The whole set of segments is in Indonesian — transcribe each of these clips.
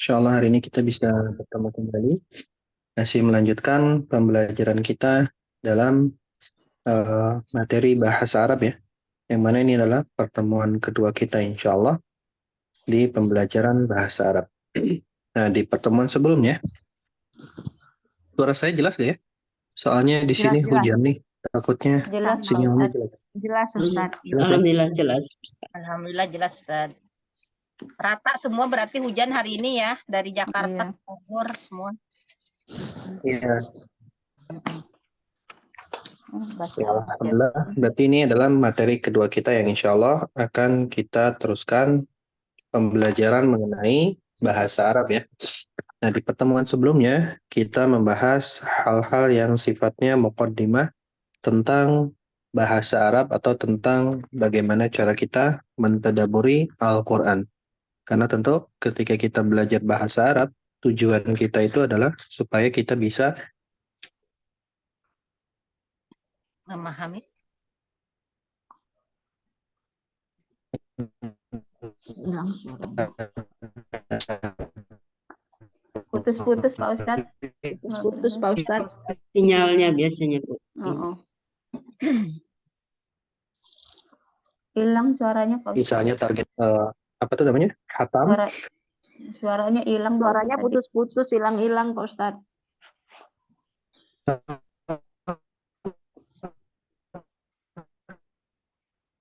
Insyaallah hari ini kita bisa bertemu kembali, masih melanjutkan pembelajaran kita dalam materi bahasa Arab ya. Yang mana ini adalah pertemuan kedua kita insyaallah di pembelajaran bahasa Arab. Nah, di pertemuan sebelumnya, suara saya jelas gak ya? Soalnya di Jelas, sini jelas. hujan nih, takutnya Jelas, Pak sinyalnya Ustadz. jelek. Jelas, Ustadz. Jelas ya? Alhamdulillah jelas. Alhamdulillah jelas Ustaz. Rata semua berarti hujan hari ini ya dari Jakarta Iya. ke Bogor semua. Iya. Bahasa Ya, Arab. alhamdulillah. Berarti ini adalah materi kedua kita yang insya Allah akan kita teruskan pembelajaran mengenai bahasa Arab ya. Nah, di pertemuan sebelumnya kita membahas hal-hal yang sifatnya muqaddimah tentang bahasa Arab atau tentang bagaimana cara kita mentadaburi Al-Quran. Karena tentu ketika kita belajar bahasa Arab, tujuan kita itu adalah supaya kita bisa Memahami. Hilang suaranya. Putus-putus, Pak Ustadz. Putus-putus, Pak Ustadz. Sinyalnya biasanya, Bu. Oh. Hilang suaranya, Pak Ustadz. misalnya target apa tuh namanya? Hatam. Suaranya hilang. Suaranya putus-putus, hilang-hilang, Pak Ustadz.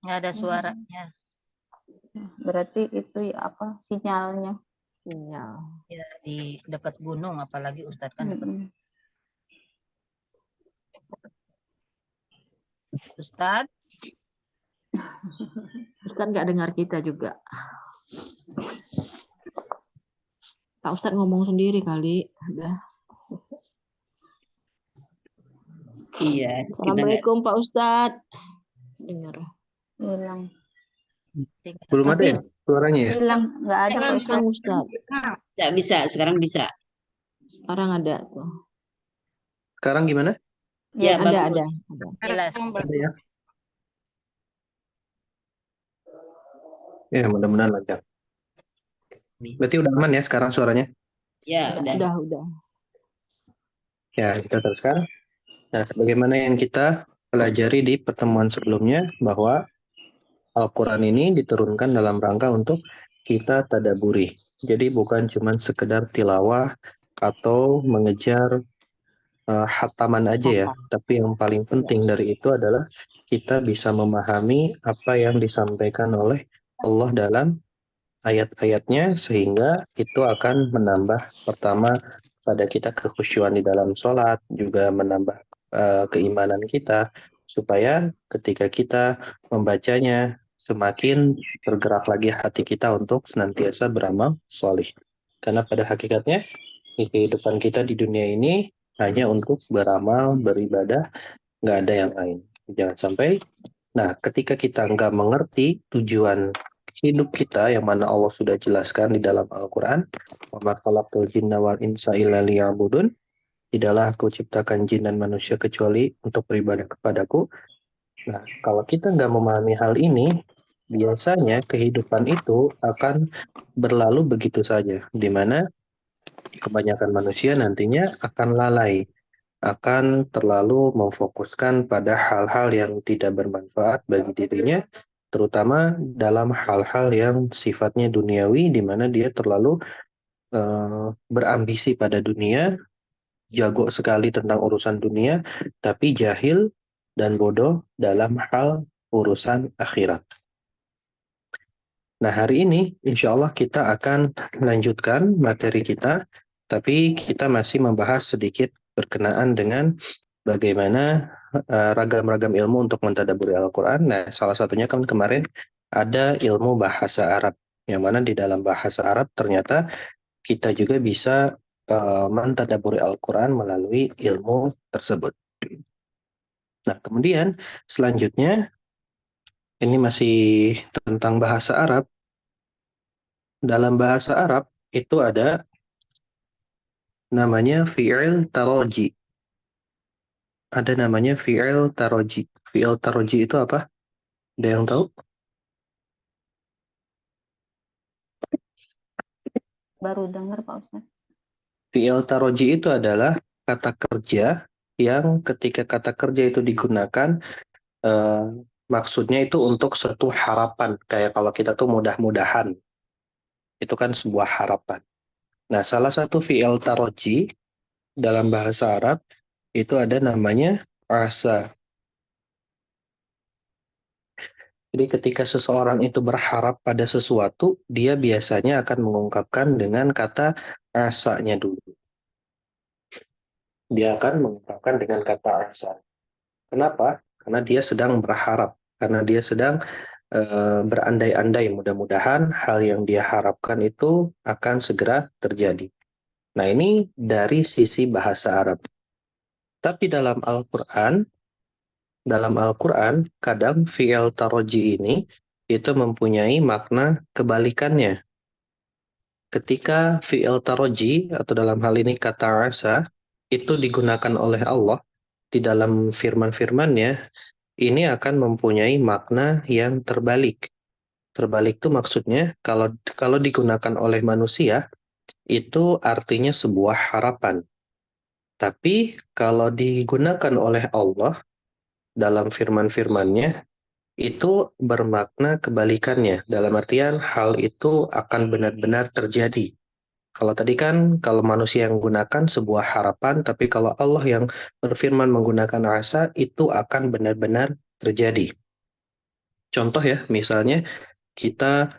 Nggak ada suaranya. Berarti itu ya apa? Sinyalnya. Sinyal. Ya, di dekat gunung apalagi Ustadz kan dekat. Ustadz, Ustadz nggak dengar kita juga. Pak Ustadz ngomong sendiri kali. Udah. Iya. Assalamualaikum Pak Ustadz. Dengar. Hilang. Belum ada ya suaranya ya? Hilang. Nggak ada Pak Ustadz. Tidak bisa, sekarang bisa. Sekarang ada tuh. Sekarang gimana? Ya, ada. jelas. Ada ya? Ya, mudah-mudahan lancar. Berarti udah aman ya sekarang suaranya? Ya, Udah. Ya, kita teruskan. Nah, bagaimana yang kita pelajari di pertemuan sebelumnya bahwa Al-Quran ini diturunkan dalam rangka untuk kita tadaburi. Jadi bukan cuma sekedar tilawah atau mengejar hataman aja ya. Tapi yang paling penting dari itu adalah kita bisa memahami apa yang disampaikan oleh Allah dalam ayat-ayatnya sehingga itu akan menambah pertama pada kita kekhusyuan di dalam sholat, juga menambah keimanan kita supaya ketika kita membacanya semakin bergerak lagi hati kita untuk senantiasa beramal solih. Karena pada hakikatnya kehidupan kita di dunia ini hanya untuk beramal, beribadah, nggak ada yang lain. Jangan sampai, nah ketika kita nggak mengerti tujuan hidup kita yang mana Allah sudah jelaskan di dalam Al-Quran, wa ma khalaqtul jinna wal insa illa liya'budun, tidaklah aku ciptakan jin dan manusia kecuali untuk beribadah kepadaku. Nah, kalau kita nggak memahami hal ini, biasanya kehidupan itu akan berlalu begitu saja, di mana kebanyakan manusia nantinya akan lalai, akan terlalu memfokuskan pada hal-hal yang tidak bermanfaat bagi dirinya, terutama dalam hal-hal yang sifatnya duniawi, di mana dia terlalu berambisi pada dunia, jago sekali tentang urusan dunia, tapi jahil dan bodoh dalam hal urusan akhirat. Nah, hari ini insya Allah kita akan lanjutkan materi kita, tapi kita masih membahas sedikit berkenaan dengan bagaimana ragam-ragam ilmu untuk mentadabburi Al-Quran. Nah, salah satunya kan kemarin ada ilmu bahasa Arab, yang mana di dalam bahasa Arab ternyata kita juga bisa mentadabburi Al-Quran melalui ilmu tersebut. Nah, kemudian selanjutnya ini masih tentang bahasa Arab. Dalam bahasa Arab itu ada namanya fi'il taroji. Ada namanya fi'il taroji. Fi'il taroji itu apa? Ada yang tahu? Baru dengar Pak Ustadz. Fi'il taroji itu adalah kata kerja yang ketika kata kerja itu digunakan, maksudnya itu untuk suatu harapan. Kayak kalau kita tuh mudah-mudahan, itu kan sebuah harapan. Nah, salah satu fi'il taroji dalam bahasa Arab itu ada namanya asa. Jadi ketika seseorang itu berharap pada sesuatu, dia biasanya akan mengungkapkan dengan kata asanya dulu. Dia akan mengungkapkan dengan kata asa. Kenapa? Karena dia sedang berharap. Karena dia sedang berandai-andai. Mudah-mudahan hal yang dia harapkan itu akan segera terjadi. Nah, ini dari sisi bahasa Arab. Tapi dalam Al-Quran, kadang fi'il taroji ini itu mempunyai makna kebalikannya. Ketika fi'il taroji, atau dalam hal ini kata asa, itu digunakan oleh Allah di dalam firman-firmannya, ini akan mempunyai makna yang terbalik. Terbalik itu maksudnya, kalau digunakan oleh manusia, itu artinya sebuah harapan. Tapi kalau digunakan oleh Allah, dalam firman-firmannya, itu bermakna kebalikannya. Dalam artian hal itu akan benar-benar terjadi. Kalau tadi kan, kalau manusia yang menggunakan sebuah harapan, tapi kalau Allah yang berfirman menggunakan asa, itu akan benar-benar terjadi. Contoh ya, misalnya kita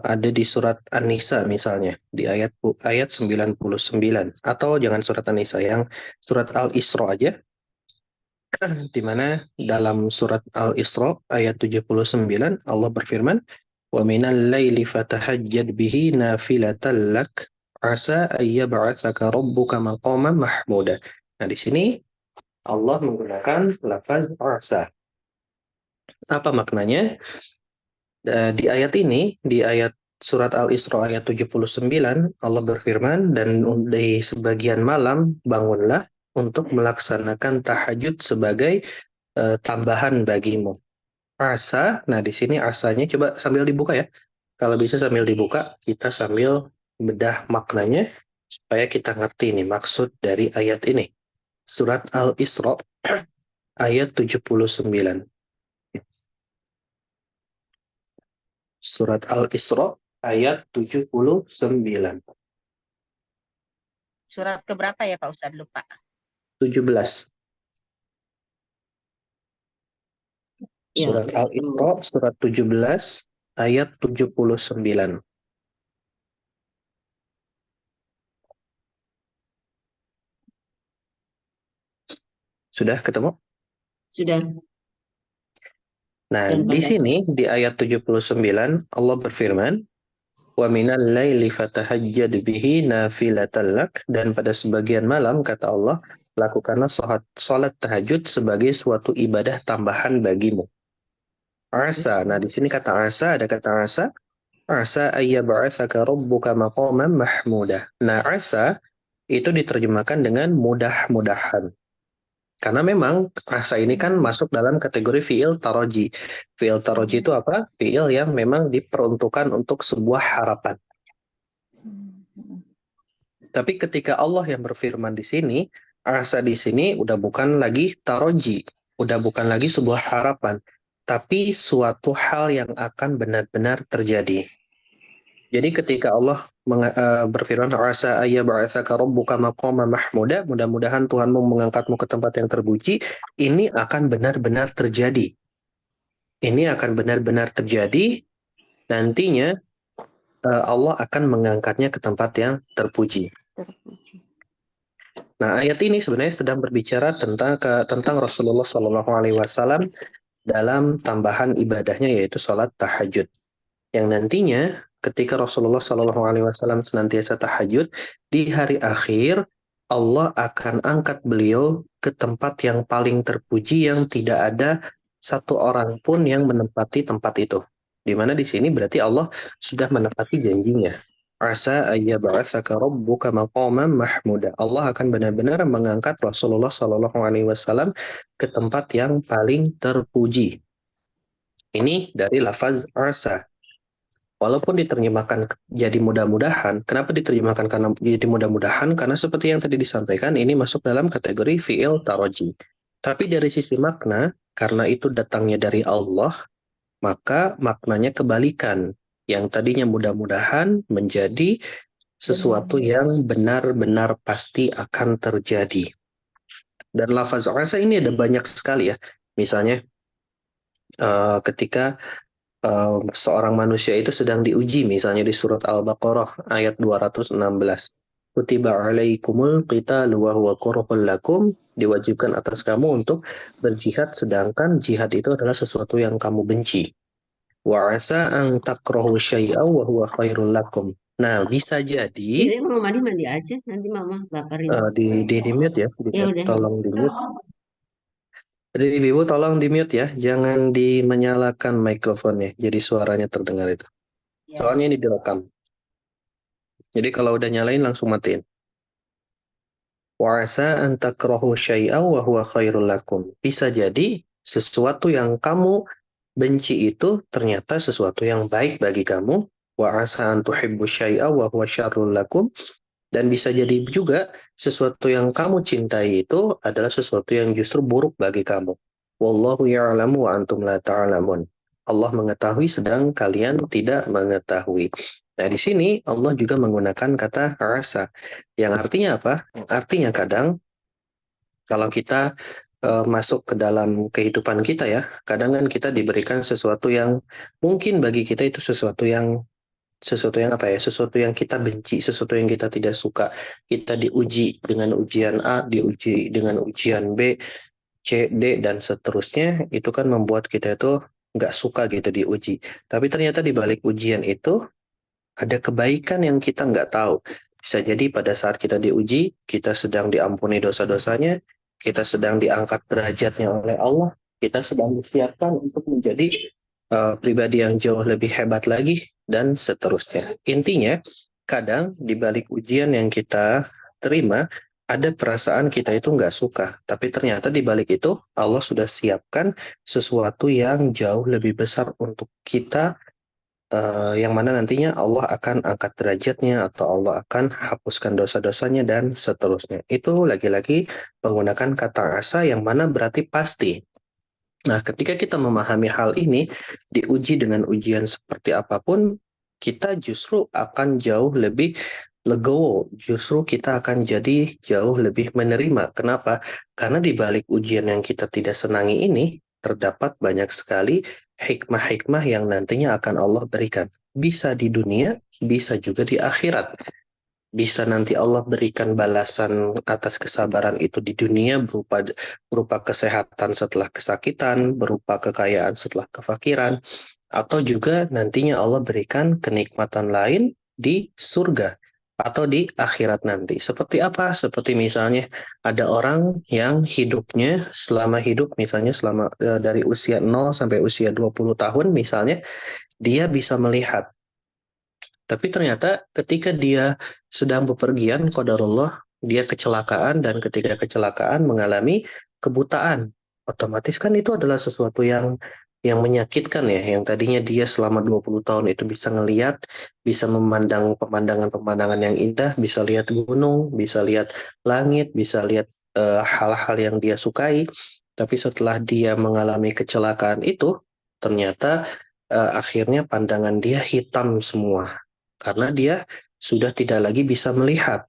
ada di surat An-Nisa misalnya, di ayat 99. Atau jangan surat An-Nisa, yang surat Al-Isra aja, di mana dalam surat Al-Isra ayat 79 Allah berfirman, "Wa minal laili fatahajjad bihi nafilatan lak asa ayyab'atsaka rabbuka maqaman mahmuda." Nah, di sini Allah menggunakan lafaz asa. Apa maknanya? Di ayat ini, di ayat surat Al-Isra ayat 79, Allah berfirman, "Dan di sebagian malam bangunlah untuk melaksanakan tahajud sebagai tambahan bagimu." Asa, nah di sini asanya coba sambil dibuka ya. Kalau bisa sambil dibuka, kita sambil bedah maknanya supaya kita ngerti nih maksud dari ayat ini. Surat Al-Isra ayat 79. Surat Al-Isra ayat 79. Surat keberapa ya Pak Ustadz? Lupa. 17. Ya, Surat Al-Isra surat 17 ayat 79. Sudah ketemu? sudah. Nah, Dan di pada sini di ayat 79 Allah berfirman, "Wa minal laili fatahajjad bihi nafilatan lak," dan pada sebagian malam kata Allah, lakukanlah salat tahajud sebagai suatu ibadah tambahan bagimu. Asa. Nah, di sini kata asa, ada kata asa. Asa ayyab'atsaka rabbuka maqaman mahmuda. Nah, asa itu diterjemahkan dengan mudah-mudahan. Karena memang asa ini kan masuk dalam kategori fi'il taroji. Fi'il taroji itu apa? Fi'il yang memang diperuntukkan untuk sebuah harapan. Tapi ketika Allah yang berfirman di sini, asa di sini udah bukan lagi taroji, udah bukan lagi sebuah harapan, tapi suatu hal yang akan benar-benar terjadi. Jadi ketika Allah berfirman, asa ayyab'atsaka rabbuka maqaman mahmuda, mudah-mudahan Tuhanmu mengangkatmu ke tempat yang terpuji, ini akan benar-benar terjadi. Ini akan benar-benar terjadi, nantinya Allah akan mengangkatnya ke tempat yang terpuji. Terpuji. Nah, ayat ini sebenarnya sedang berbicara tentang Rasulullah SAW dalam tambahan ibadahnya, yaitu sholat tahajud. Yang nantinya ketika Rasulullah SAW senantiasa tahajud, di hari akhir Allah akan angkat beliau ke tempat yang paling terpuji yang tidak ada satu orang pun yang menempati tempat itu. Di mana di sini berarti Allah sudah menepati janjinya. Asa ayyab'atsaka rabbuka maqaman mahmuda. Allah akan benar-benar mengangkat Rasulullah SAW ke tempat yang paling terpuji. Ini dari lafaz asa. Walaupun diterjemahkan jadi mudah-mudahan, kenapa diterjemahkan karena jadi mudah-mudahan? Karena seperti yang tadi disampaikan, ini masuk dalam kategori fi'il taroji. Tapi dari sisi makna, karena itu datangnya dari Allah, maka maknanya kebalikan. Yang tadinya mudah-mudahan menjadi sesuatu yang benar-benar pasti akan terjadi. Dan lafaz asa ini ada banyak sekali ya. Misalnya ketika seorang manusia itu sedang diuji, misalnya di surat Al-Baqarah ayat 216. Kutiba alaikumul qitalu wa huwa kurhul lakum, diwajibkan atas kamu untuk berjihad, sedangkan jihad itu adalah sesuatu yang kamu benci. Wa asa an takrahu syai'aw wa huwa khairul lakum. Nah, bisa jadi Jadi mau mandi aja, nanti mama bakarin. di mute ya, Ya udah. tolong di mute. Jadi Ibu tolong di mute ya, jangan menyalakan mikrofonnya, jadi suaranya terdengar itu. Ya. Soalnya ini direkam. Jadi kalau udah nyalain langsung matiin. Wa asa an takrahu syai'aw wa huwa khairul lakum. Bisa jadi sesuatu yang kamu benci itu ternyata sesuatu yang baik bagi kamu. Wa asa an tuhibbu syai'aw wa huwa syarrul lakum. Dan bisa jadi juga sesuatu yang kamu cintai itu adalah sesuatu yang justru buruk bagi kamu. Wallahu ya'lamu wa antum la ta'lamun. Allah mengetahui sedang kalian tidak mengetahui. Nah, di sini Allah juga menggunakan kata asa. Yang artinya apa? Artinya kadang kalau kita masuk ke dalam kehidupan kita ya, kadang kan kita diberikan sesuatu yang mungkin bagi kita itu sesuatu yang apa ya, sesuatu yang kita benci, sesuatu yang kita tidak suka. Kita diuji dengan ujian A, diuji dengan ujian B, C, D, dan seterusnya. Itu kan membuat kita itu nggak suka gitu diuji. Tapi ternyata di balik ujian itu ada kebaikan yang kita nggak tahu. Bisa jadi pada saat kita diuji, kita sedang diampuni dosa-dosanya, kita sedang diangkat derajatnya oleh Allah, kita sedang disiapkan untuk menjadi pribadi yang jauh lebih hebat lagi, dan seterusnya. Intinya, kadang di balik ujian yang kita terima, ada perasaan kita itu nggak suka. Tapi ternyata di balik itu, Allah sudah siapkan sesuatu yang jauh lebih besar untuk kita, yang mana nantinya Allah akan angkat derajatnya, atau Allah akan hapuskan dosa-dosanya, dan seterusnya. Itu lagi-lagi menggunakan kata asa yang mana berarti pasti. Nah, ketika kita memahami hal ini, diuji dengan ujian seperti apapun, kita justru akan jauh lebih legowo. Justru kita akan jadi jauh lebih menerima. Kenapa? Karena di balik ujian yang kita tidak senangi ini, terdapat banyak sekali hikmah-hikmah yang nantinya akan Allah berikan. Bisa di dunia, bisa juga di akhirat. Bisa nanti Allah berikan balasan atas kesabaran itu di dunia berupa kesehatan setelah kesakitan, berupa kekayaan setelah kefakiran, atau juga nantinya Allah berikan kenikmatan lain di surga atau di akhirat nanti. Seperti apa? Seperti misalnya ada orang yang hidupnya selama hidup, misalnya dari usia 0 sampai usia 20 tahun misalnya, dia bisa melihat. Tapi ternyata ketika dia sedang bepergian, qadarullah, dia kecelakaan, dan ketika kecelakaan mengalami kebutaan. Otomatis kan itu adalah sesuatu yang menyakitkan ya, yang tadinya dia selama 20 tahun itu bisa ngelihat, bisa memandang pemandangan-pemandangan yang indah, bisa lihat gunung, bisa lihat langit, bisa lihat hal-hal yang dia sukai. Tapi setelah dia mengalami kecelakaan itu, ternyata akhirnya pandangan dia hitam semua. Karena dia sudah tidak lagi bisa melihat.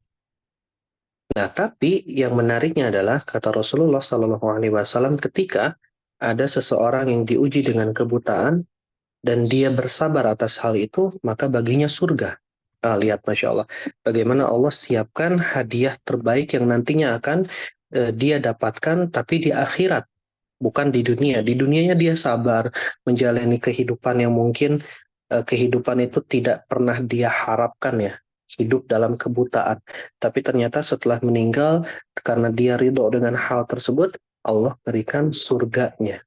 Nah, tapi yang menariknya adalah kata Rasulullah SAW, ketika ada seseorang yang diuji dengan kebutaan dan dia bersabar atas hal itu, maka baginya surga. Lihat, Masya Allah, bagaimana Allah siapkan hadiah terbaik yang nantinya akan dia dapatkan, tapi di akhirat, bukan di dunia. Di dunianya dia sabar menjalani kehidupan yang mungkin kehidupan itu tidak pernah dia harapkan ya, hidup dalam kebutaan. Tapi ternyata setelah meninggal, karena dia ridho dengan hal tersebut, Allah berikan surganya.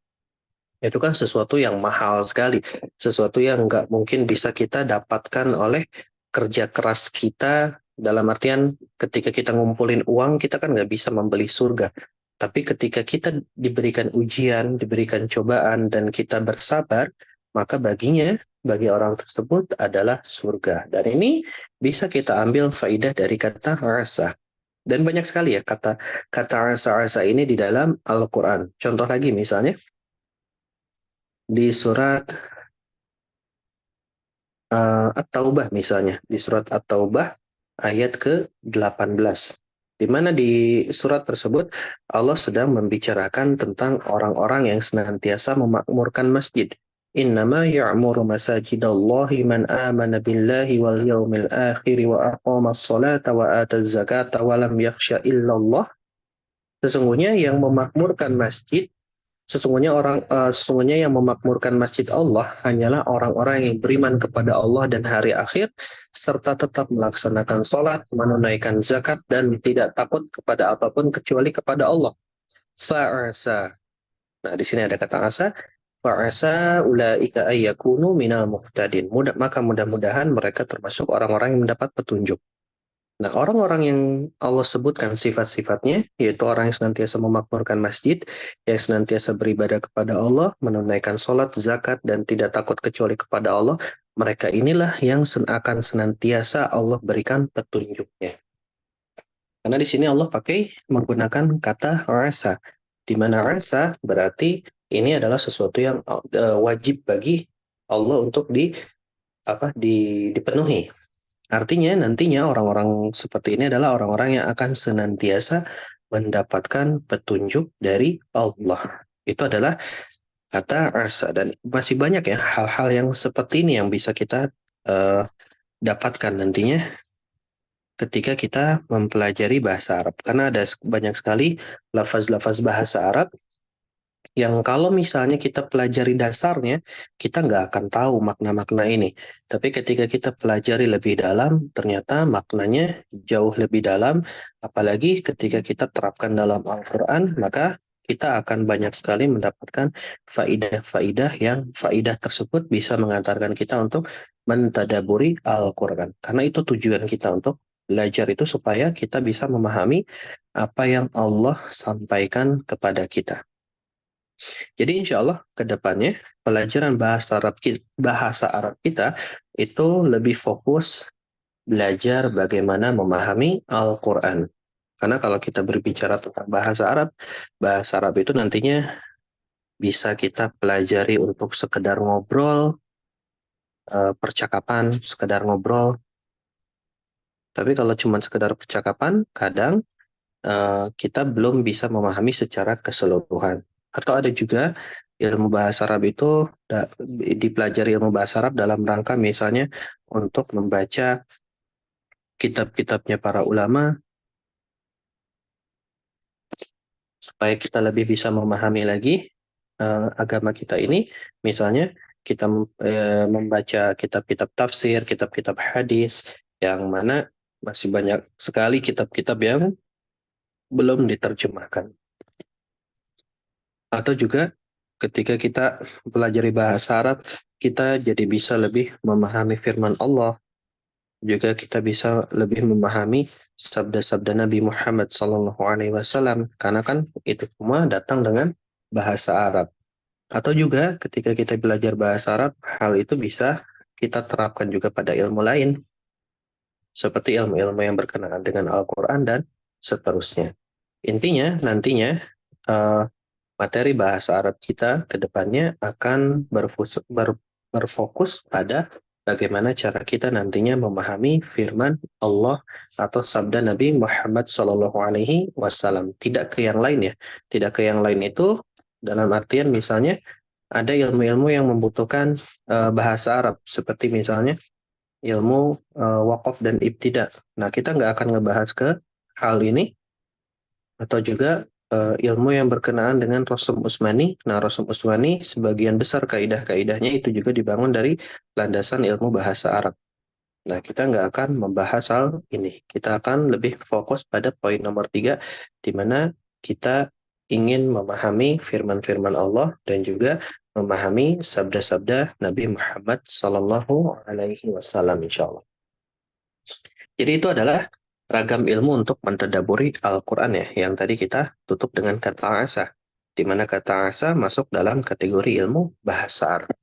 Itu kan sesuatu yang mahal sekali, sesuatu yang nggak mungkin bisa kita dapatkan oleh kerja keras kita. Dalam artian ketika kita ngumpulin uang, kita kan nggak bisa membeli surga. Tapi ketika kita diberikan ujian, diberikan cobaan, dan kita bersabar, maka bagi orang tersebut adalah surga. Dan ini bisa kita ambil faidah dari kata rasa. Dan banyak sekali ya kata rasa-rasa ini di dalam Al-Quran. Contoh lagi misalnya di surat At-Taubah misalnya. Di surat At-Taubah ayat ke-18. Di mana di surat tersebut Allah sedang membicarakan tentang orang-orang yang senantiasa memakmurkan masjid. Innama ya'muru masajidallahi man amana billahi wal yawmil akhir wa aqama as-salata wa ataz zakata wa lam yakhsha illallah. Sesungguhnya yang memakmurkan masjid, sesungguhnya yang memakmurkan masjid Allah hanyalah orang-orang yang beriman kepada Allah dan hari akhir, serta tetap melaksanakan sholat, menunaikan zakat, dan tidak takut kepada apapun kecuali kepada Allah. Fa'asa. Nah, di sini ada kata asa. Fa'asa ulaika ayyakunu minal muhtadin. Maka mudah-mudahan mereka termasuk orang-orang yang mendapat petunjuk. Nah, orang-orang yang Allah sebutkan sifat-sifatnya, yaitu orang yang senantiasa memakmurkan masjid, yang senantiasa beribadah kepada Allah, menunaikan sholat, zakat, dan tidak takut kecuali kepada Allah, mereka inilah yang akan senantiasa Allah berikan petunjuknya. Karena di sini Allah pakai menggunakan kata rasa, di mana rasa berarti ini adalah sesuatu yang wajib bagi Allah untuk dipenuhi. Artinya nantinya orang-orang seperti ini adalah orang-orang yang akan senantiasa mendapatkan petunjuk dari Allah. Itu adalah kata rasa. Dan masih banyak ya hal-hal yang seperti ini yang bisa kita dapatkan nantinya ketika kita mempelajari bahasa Arab. Karena ada banyak sekali lafaz-lafaz bahasa Arab yang kalau misalnya kita pelajari dasarnya, kita nggak akan tahu makna-makna ini. Tapi ketika kita pelajari lebih dalam, ternyata maknanya jauh lebih dalam. Apalagi ketika kita terapkan dalam Al-Quran, maka kita akan banyak sekali mendapatkan faidah-faidah yang faidah tersebut bisa mengantarkan kita untuk mentadaburi Al-Quran. Karena itu tujuan kita untuk belajar itu supaya kita bisa memahami apa yang Allah sampaikan kepada kita. Jadi insya Allah ke depannya pelajaran bahasa Arab kita itu lebih fokus belajar bagaimana memahami Al-Quran. Karena kalau kita berbicara tentang bahasa Arab itu nantinya bisa kita pelajari untuk sekedar ngobrol, percakapan, sekedar ngobrol. Tapi kalau cuma sekedar percakapan, kadang kita belum bisa memahami secara keseluruhan. Atau ada juga ilmu bahasa Arab itu dipelajari ilmu bahasa Arab dalam rangka misalnya untuk membaca kitab-kitabnya para ulama supaya kita lebih bisa memahami lagi agama kita ini. Misalnya kita membaca kitab-kitab tafsir, kitab-kitab hadis, yang mana masih banyak sekali kitab-kitab yang belum diterjemahkan. Atau juga ketika kita pelajari bahasa Arab, kita jadi bisa lebih memahami firman Allah. Juga kita bisa lebih memahami sabda-sabda Nabi Muhammad SAW. Karena kan itu semua datang dengan bahasa Arab. Atau juga ketika kita belajar bahasa Arab, hal itu bisa kita terapkan juga pada ilmu lain. Seperti ilmu-ilmu yang berkenaan dengan Al-Quran dan seterusnya. Intinya, nantinya materi bahasa Arab kita ke depannya akan berfokus pada bagaimana cara kita nantinya memahami firman Allah atau sabda Nabi Muhammad SAW. Tidak ke yang lain ya. Tidak ke yang lain itu dalam artian misalnya ada ilmu-ilmu yang membutuhkan bahasa Arab. Seperti misalnya ilmu wakaf dan ibtida. Nah, kita nggak akan ngebahas ke hal ini. Atau juga ilmu yang berkenaan dengan Rasum Utsmani. Nah, Rasum Utsmani sebagian besar kaidah-kaidahnya itu juga dibangun dari landasan ilmu bahasa Arab. Nah, kita nggak akan membahas hal ini. Kita akan lebih fokus pada poin nomor 3, di mana kita ingin memahami firman-firman Allah dan juga memahami sabda-sabda Nabi Muhammad SAW, insya Allah. Jadi itu adalah ragam ilmu untuk mentadaburi Al-Quran ya, yang tadi kita tutup dengan kata asa, di mana kata asa masuk dalam kategori ilmu bahasa Arab.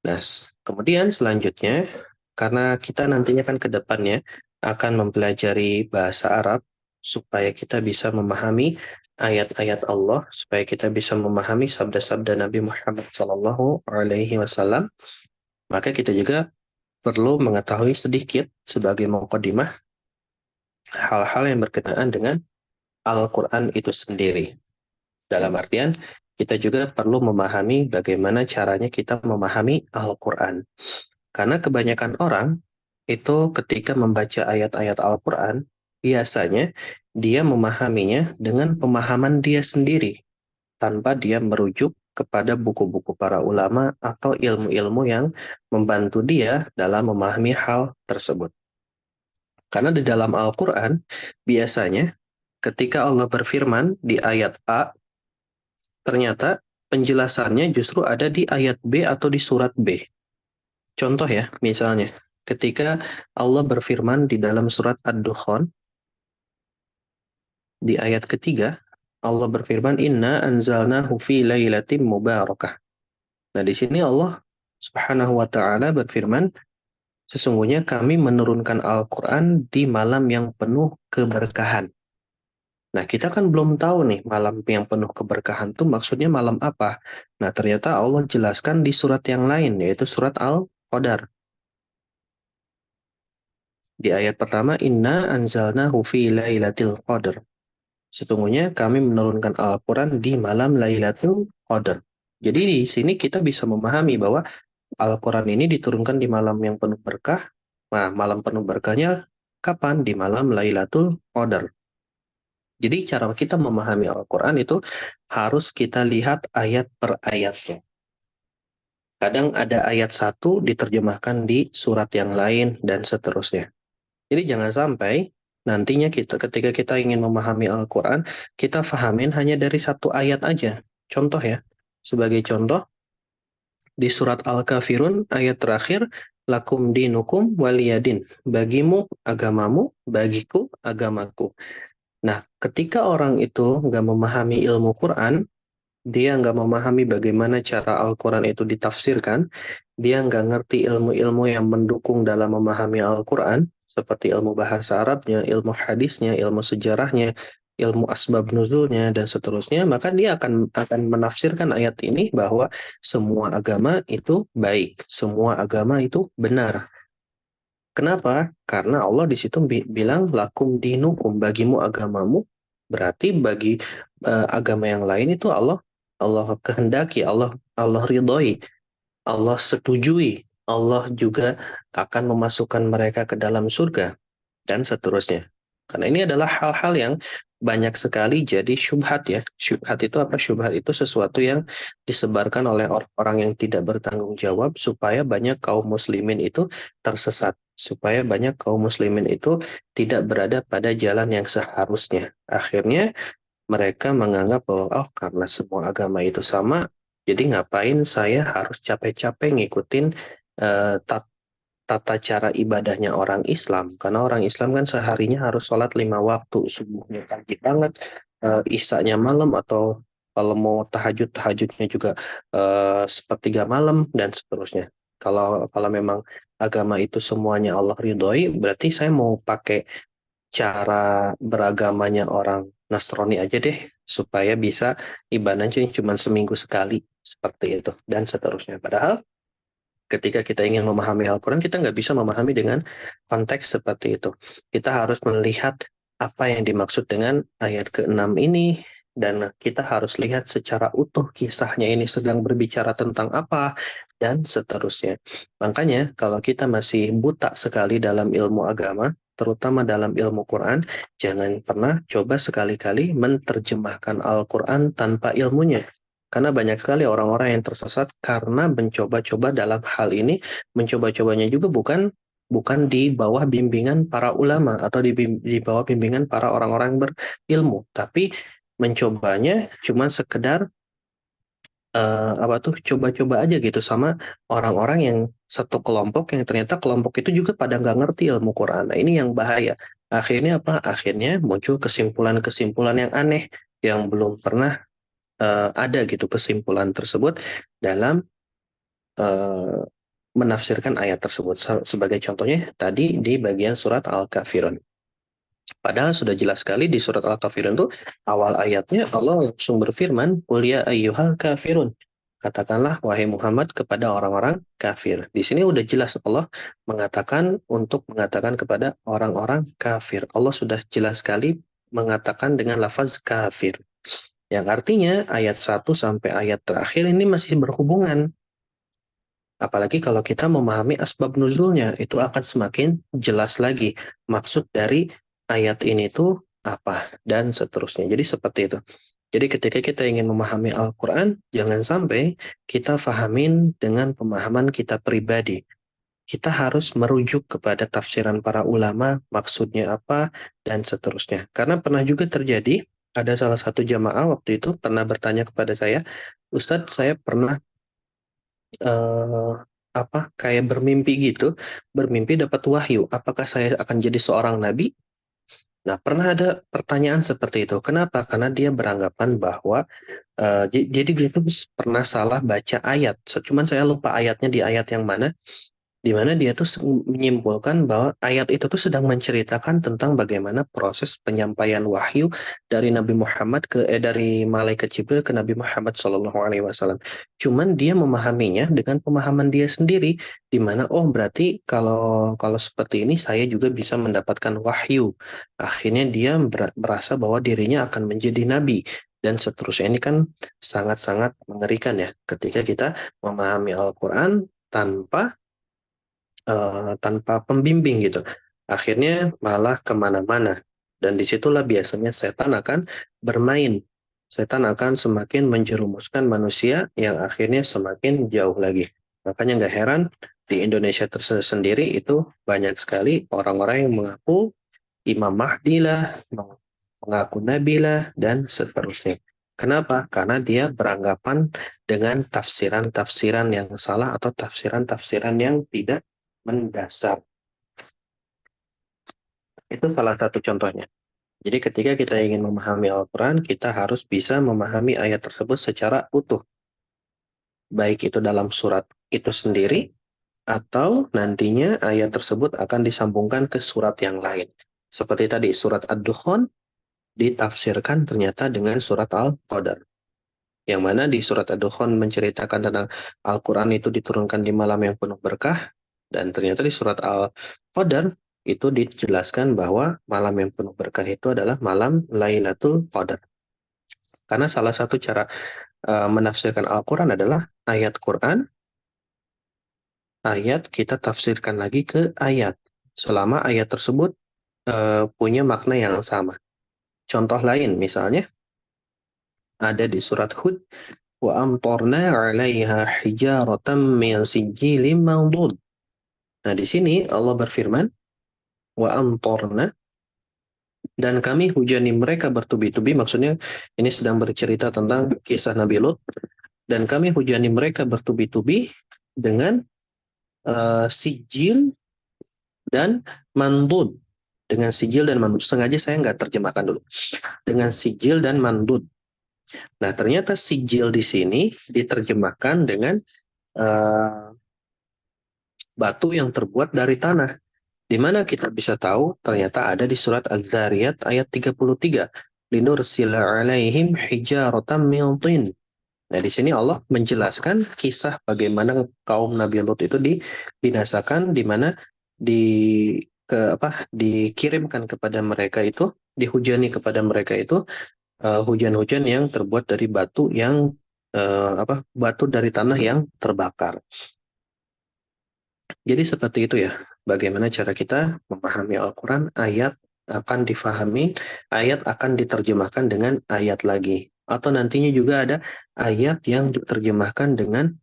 Nah, kemudian selanjutnya, karena kita nantinya kan ke depannya akan mempelajari bahasa Arab supaya kita bisa memahami ayat-ayat Allah, supaya kita bisa memahami sabda-sabda Nabi Muhammad SAW, maka kita juga perlu mengetahui sedikit sebagai mukadimah hal-hal yang berkenaan dengan Al-Quran itu sendiri. Dalam artian, kita juga perlu memahami bagaimana caranya kita memahami Al-Quran. Karena kebanyakan orang itu ketika membaca ayat-ayat Al-Quran, biasanya dia memahaminya dengan pemahaman dia sendiri, tanpa dia merujuk kepada buku-buku para ulama atau ilmu-ilmu yang membantu dia dalam memahami hal tersebut. Karena di dalam Al-Quran, biasanya ketika Allah berfirman di ayat A, ternyata penjelasannya justru ada di ayat B atau di surat B. Contoh ya, misalnya, ketika Allah berfirman di dalam surat Ad-Dukhan, di ayat ketiga, Allah berfirman, Inna anzalnahu fi lailatim mubarakah. Nah, di sini Allah Subhanahu wa Ta'ala berfirman, sesungguhnya kami menurunkan Al-Quran di malam yang penuh keberkahan. Nah, kita kan belum tahu nih malam yang penuh keberkahan itu maksudnya malam apa. Nah, ternyata Allah jelaskan di surat yang lain, yaitu surat Al-Qadar. Di ayat pertama, Inna anzalnahu fi lailatul qadar. Sesungguhnya kami menurunkan Al-Quran di malam Lailatul Qadar. Jadi di sini kita bisa memahami bahwa Al-Quran ini diturunkan di malam yang penuh berkah. Nah, malam penuh berkahnya kapan? Di malam Lailatul Qadar. Jadi cara kita memahami Al-Quran itu harus kita lihat ayat per ayatnya. Kadang ada ayat satu diterjemahkan di surat yang lain dan seterusnya. Jadi jangan sampai nantinya ketika kita ingin memahami Al-Quran, kita fahamin hanya dari satu ayat aja. Contoh ya, sebagai contoh, di surat Al-Kafirun ayat terakhir, Lakum dinukum waliyadin. Bagimu agamamu, bagiku agamaku. Nah, ketika orang itu nggak memahami ilmu Quran, dia nggak memahami bagaimana cara Al-Quran itu ditafsirkan, dia nggak ngerti ilmu-ilmu yang mendukung dalam memahami Al-Quran, seperti ilmu bahasa Arabnya, ilmu hadisnya, ilmu sejarahnya, ilmu asbab nuzulnya, dan seterusnya, maka dia akan menafsirkan ayat ini bahwa semua agama itu baik, semua agama itu benar. Kenapa? Karena Allah di situ bilang lakum dinukum, bagimu agamamu, berarti bagi agama yang lain itu Allah kehendaki, Allah ridhoi, Allah setujui, Allah juga akan memasukkan mereka ke dalam surga dan seterusnya. Karena ini adalah hal-hal yang banyak sekali jadi syubhat ya. Syubhat itu apa? Syubhat itu sesuatu yang disebarkan oleh orang-orang yang tidak bertanggung jawab supaya banyak kaum muslimin itu tersesat. Supaya banyak kaum muslimin itu tidak berada pada jalan yang seharusnya. Akhirnya mereka menganggap bahwa oh karena semua agama itu sama, jadi ngapain saya harus capek-capek ngikutin eh, tata cara ibadahnya orang Islam. Karena orang Islam kan seharinya harus sholat 5 waktu. Subuhnya pagi banget, isanya malam, atau kalau mau tahajud, tahajudnya juga sepertiga malam, dan seterusnya. Kalau memang agama itu semuanya Allah ridhoi, berarti saya mau pakai cara beragamanya orang Nasrani aja deh, supaya bisa ibadahnya cuma seminggu sekali, seperti itu, dan seterusnya. Padahal ketika kita ingin memahami Al-Quran, kita nggak bisa memahami dengan konteks seperti itu. Kita harus melihat apa yang dimaksud dengan ayat ke-6 ini, dan kita harus lihat secara utuh kisahnya ini sedang berbicara tentang apa, dan seterusnya. Makanya, kalau kita masih buta sekali dalam ilmu agama, terutama dalam ilmu Quran, jangan pernah coba sekali-kali menerjemahkan Al-Quran tanpa ilmunya. Karena banyak sekali orang-orang yang tersesat karena mencoba-coba dalam hal ini, mencoba-cobanya juga bukan di bawah bimbingan para ulama atau di bawah bimbingan para orang-orang yang berilmu, tapi mencobanya cuma sekedar coba-coba aja gitu sama orang-orang yang satu kelompok yang ternyata kelompok itu juga pada nggak ngerti ilmu Quran. Nah, ini yang bahaya. Akhirnya apa? Akhirnya muncul kesimpulan-kesimpulan yang aneh yang belum pernah ada gitu kesimpulan tersebut dalam menafsirkan ayat tersebut. Sebagai contohnya tadi di bagian surat Al-Kafirun. Padahal sudah jelas sekali di surat Al-Kafirun itu awal ayatnya Allah langsung berfirman, "Qul ya ayyuhal kafirun." Katakanlah wahai Muhammad kepada orang-orang kafir. Di sini udah jelas Allah mengatakan kepada orang-orang kafir. Allah sudah jelas sekali mengatakan dengan lafaz kafir. Yang artinya ayat 1 sampai ayat terakhir ini masih berhubungan. Apalagi kalau kita memahami asbab nuzulnya, itu akan semakin jelas lagi maksud dari ayat ini tuh apa, dan seterusnya. Jadi seperti itu. Jadi ketika kita ingin memahami Al-Quran, jangan sampai kita fahamin dengan pemahaman kita pribadi. Kita harus merujuk kepada tafsiran para ulama, maksudnya apa, dan seterusnya. Karena pernah juga terjadi, ada salah satu jamaah waktu itu pernah bertanya kepada saya, Ustadz, saya pernah kayak bermimpi gitu, bermimpi dapat wahyu. Apakah saya akan jadi seorang nabi? Nah, pernah ada pertanyaan seperti itu. Kenapa? Karena dia beranggapan bahwa jadi dia tuh pernah salah baca ayat. Cuman saya lupa ayatnya di ayat yang mana. Di mana dia tuh menyimpulkan bahwa ayat itu tuh sedang menceritakan tentang bagaimana proses penyampaian wahyu dari Nabi Muhammad dari malaikat Jibril ke Nabi Muhammad SAW. Cuman dia memahaminya dengan pemahaman dia sendiri, di mana berati kalau seperti ini saya juga bisa mendapatkan wahyu. Akhirnya dia merasa bahwa dirinya akan menjadi nabi dan seterusnya. Ini kan sangat-sangat mengerikan ya ketika kita memahami Al-Quran tanpa pembimbing gitu. Akhirnya malah kemana-mana. Dan disitulah biasanya setan akan bermain. Setan akan semakin menjerumuskan manusia yang akhirnya semakin jauh lagi. Makanya nggak heran di Indonesia tersendiri itu banyak sekali orang-orang yang mengaku Imam Mahdi lah, mengaku Nabi lah, dan seterusnya. Kenapa? Karena dia beranggapan dengan tafsiran-tafsiran yang salah atau tafsiran-tafsiran yang tidak mendasar. Itu salah satu contohnya. Jadi ketika kita ingin memahami Al-Quran, kita harus bisa memahami ayat tersebut secara utuh. Baik itu dalam surat itu sendiri, atau nantinya ayat tersebut akan disambungkan ke surat yang lain. Seperti tadi, surat Ad-Dukhan ditafsirkan ternyata dengan surat Al-Qadar. Yang mana di surat Ad-Dukhan menceritakan tentang Al-Quran itu diturunkan di malam yang penuh berkah, dan ternyata di surat Al-Qadar itu dijelaskan bahwa malam yang penuh berkah itu adalah malam Lailatul Qadar. Karena salah satu cara menafsirkan Al-Quran adalah ayat Quran, ayat kita tafsirkan lagi ke ayat. Selama ayat tersebut punya makna yang sama. Contoh lain misalnya, ada di surat Hud, wa amtorna 'alaiha hijaratan min sijilin mandud. Nah, di sini Allah berfirman, wa amtorna, dan kami hujani mereka bertubi-tubi. Maksudnya ini sedang bercerita tentang kisah Nabi Lut, dan kami hujani mereka bertubi-tubi dengan sijil dan mandud. Dengan sijil dan mandud. Sengaja saya nggak terjemahkan dulu. Dengan sijil dan mandud. Nah, ternyata sijil di sini diterjemahkan dengan batu yang terbuat dari tanah. Di mana kita bisa tahu ternyata ada di surat Az-Zariyat ayat 33. Linursila 'alaihim hijaratan min tin. Nah, di sini Allah menjelaskan kisah bagaimana kaum Nabi Lut itu dibinasakan, di mana dikirimkan kepada mereka itu, dihujani kepada mereka itu hujan-hujan yang terbuat dari batu batu dari tanah yang terbakar. Jadi seperti itu ya, bagaimana cara kita memahami Al-Quran, ayat akan difahami, ayat akan diterjemahkan dengan ayat lagi. Atau nantinya juga ada ayat yang diterjemahkan dengan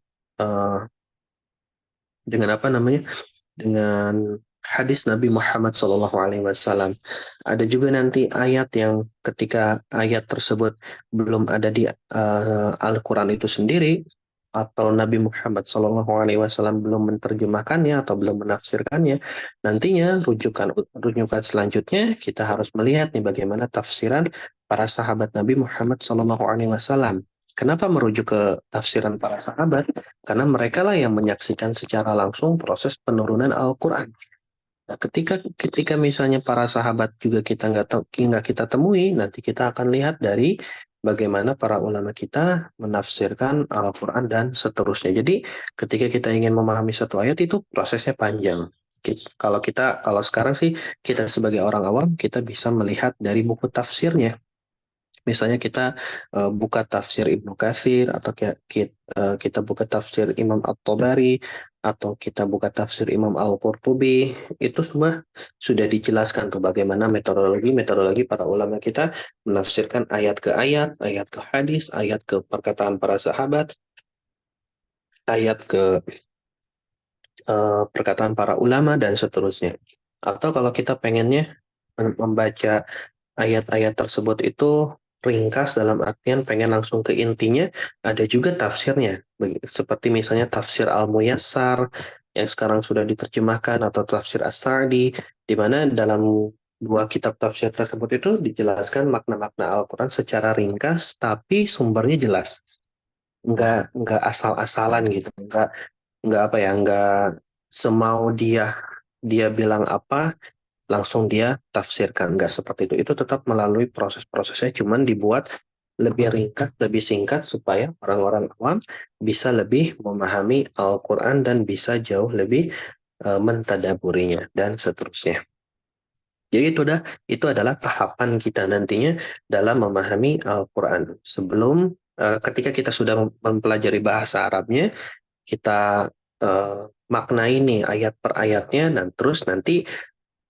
dengan hadis Nabi Muhammad SAW. Ada juga nanti ayat yang ketika ayat tersebut belum ada di Al-Quran itu sendiri, atau Nabi Muhammad SAW belum menerjemahkannya atau belum menafsirkannya, nantinya rujukan selanjutnya kita harus melihat nih bagaimana tafsiran para sahabat Nabi Muhammad SAW. Kenapa merujuk ke tafsiran para sahabat? Karena mereka lah yang menyaksikan secara langsung proses penurunan Al-Quran. Nah, ketika misalnya para sahabat juga kita nggak kita temui, nanti kita akan lihat dari bagaimana para ulama kita menafsirkan Al-Quran dan seterusnya. Jadi ketika kita ingin memahami satu ayat itu prosesnya panjang. Kalau sekarang sih kita sebagai orang awam kita bisa melihat dari buku tafsirnya. Misalnya kita buka tafsir Ibnu Katsir atau kita buka tafsir Imam At-Tabari atau kita buka tafsir Imam Al-Qurtubi, itu semua sudah dijelaskan tuh bagaimana metodologi para ulama kita menafsirkan ayat ke hadis, ayat ke perkataan para sahabat, ayat ke perkataan para ulama dan seterusnya. Atau kalau kita pengennya membaca ayat-ayat tersebut itu ringkas dalam artian pengen langsung ke intinya, ada juga tafsirnya. Seperti misalnya tafsir Al-Muyassar yang sekarang sudah diterjemahkan atau tafsir As-Sa'di, di mana dalam dua kitab tafsir tersebut itu dijelaskan makna-makna Al-Quran secara ringkas, tapi sumbernya jelas. Nggak asal-asalan gitu, nggak apa ya, nggak semau dia bilang apa langsung dia tafsirkan, nggak seperti itu. Itu tetap melalui proses-prosesnya, cuman dibuat lebih ringkas, lebih singkat supaya orang-orang awam bisa lebih memahami Al-Quran dan bisa jauh lebih mentadaburinya dan seterusnya. Jadi itu adalah tahapan kita nantinya dalam memahami Al-Quran. Ketika kita sudah mempelajari bahasa Arabnya, kita maknai nih ayat per ayatnya, dan terus nanti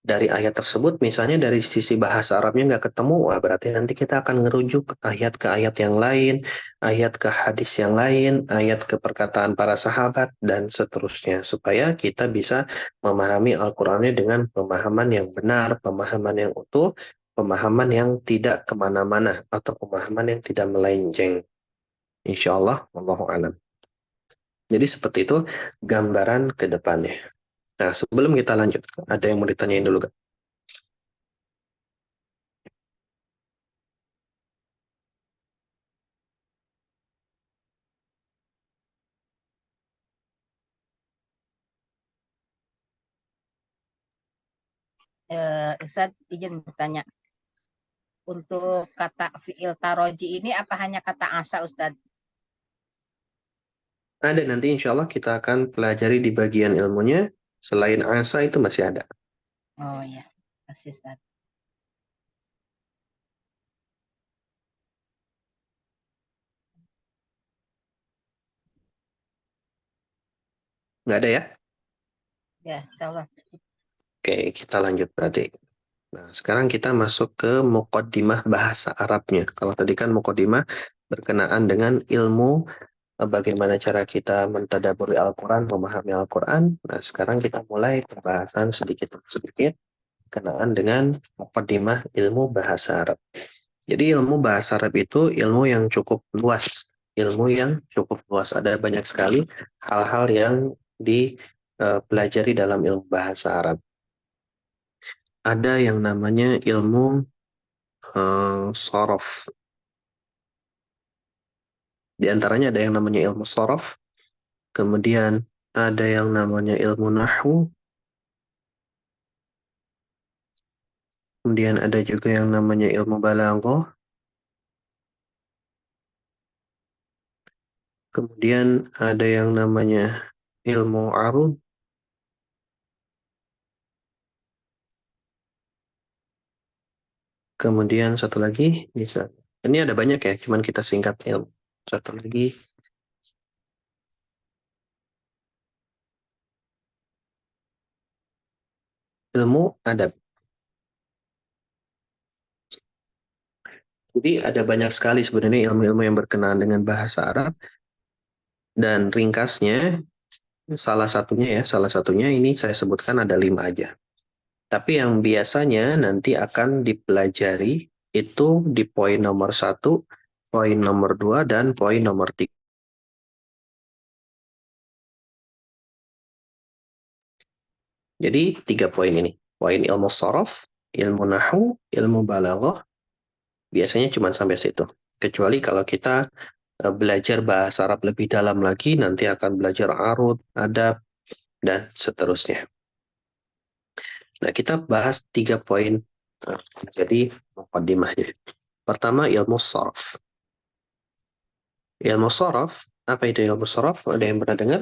dari ayat tersebut, misalnya dari sisi bahasa Arabnya nggak ketemu, wah berarti nanti kita akan ngerujuk ke ayat yang lain, ayat ke hadis yang lain, ayat ke perkataan para sahabat, dan seterusnya. Supaya kita bisa memahami Al-Qurannya dengan pemahaman yang benar, pemahaman yang utuh, pemahaman yang tidak kemana-mana, atau pemahaman yang tidak melenceng. Insya Allah, wallahu a'lam. Jadi seperti itu gambaran ke depannya. Nah, sebelum kita lanjut, ada yang mau ditanyain dulu, Kak? Ustaz izin bertanya. Untuk kata fi'il taroji ini apa hanya kata asa, Ustaz? Ada, nanti insya Allah kita akan pelajari di bagian ilmunya. Selain asa itu masih ada. Oh ya, kasih Ustaz. Nggak ada ya? Ya, insya Allah. Oke, kita lanjut berarti. Nah, sekarang kita masuk ke muqaddimah bahasa Arabnya. Kalau tadi kan muqaddimah berkenaan dengan ilmu bagaimana cara kita mentadaburi Al-Quran, memahami Al-Quran. Nah, sekarang kita mulai pembahasan sedikit sedikit berkenaan dengan muqaddimah ilmu bahasa Arab. Jadi ilmu bahasa Arab itu ilmu yang cukup luas. Ilmu yang cukup luas. Ada banyak sekali hal-hal yang dipelajari dalam ilmu bahasa Arab. Ada yang namanya ilmu sorof. Di antaranya ada yang namanya ilmu sorof. Kemudian ada yang namanya ilmu nahwu. Kemudian ada juga yang namanya ilmu balaghah. Kemudian ada yang namanya ilmu arud. Kemudian satu lagi bisa. Ini ada banyak ya, cuman kita singkat ilmu. Satu lagi ilmu adab. Jadi ada banyak sekali sebenarnya ilmu-ilmu yang berkenaan dengan bahasa Arab, dan ringkasnya salah satunya ini saya sebutkan ada 5 aja. Tapi yang biasanya nanti akan dipelajari itu di poin nomor 1, poin nomor 2, dan poin nomor 3. Jadi 3 poin ini. Poin ilmu sorof, ilmu nahu, ilmu balaghah, biasanya cuma sampai situ. Kecuali kalau kita belajar bahasa Arab lebih dalam lagi, nanti akan belajar arud, adab, dan seterusnya. Nah, kita bahas 3 poin. Jadi, mukaddimahnya. Pertama, ilmu sharaf. Ilmu sharaf, apa itu ilmu sharaf? Ada yang pernah dengar?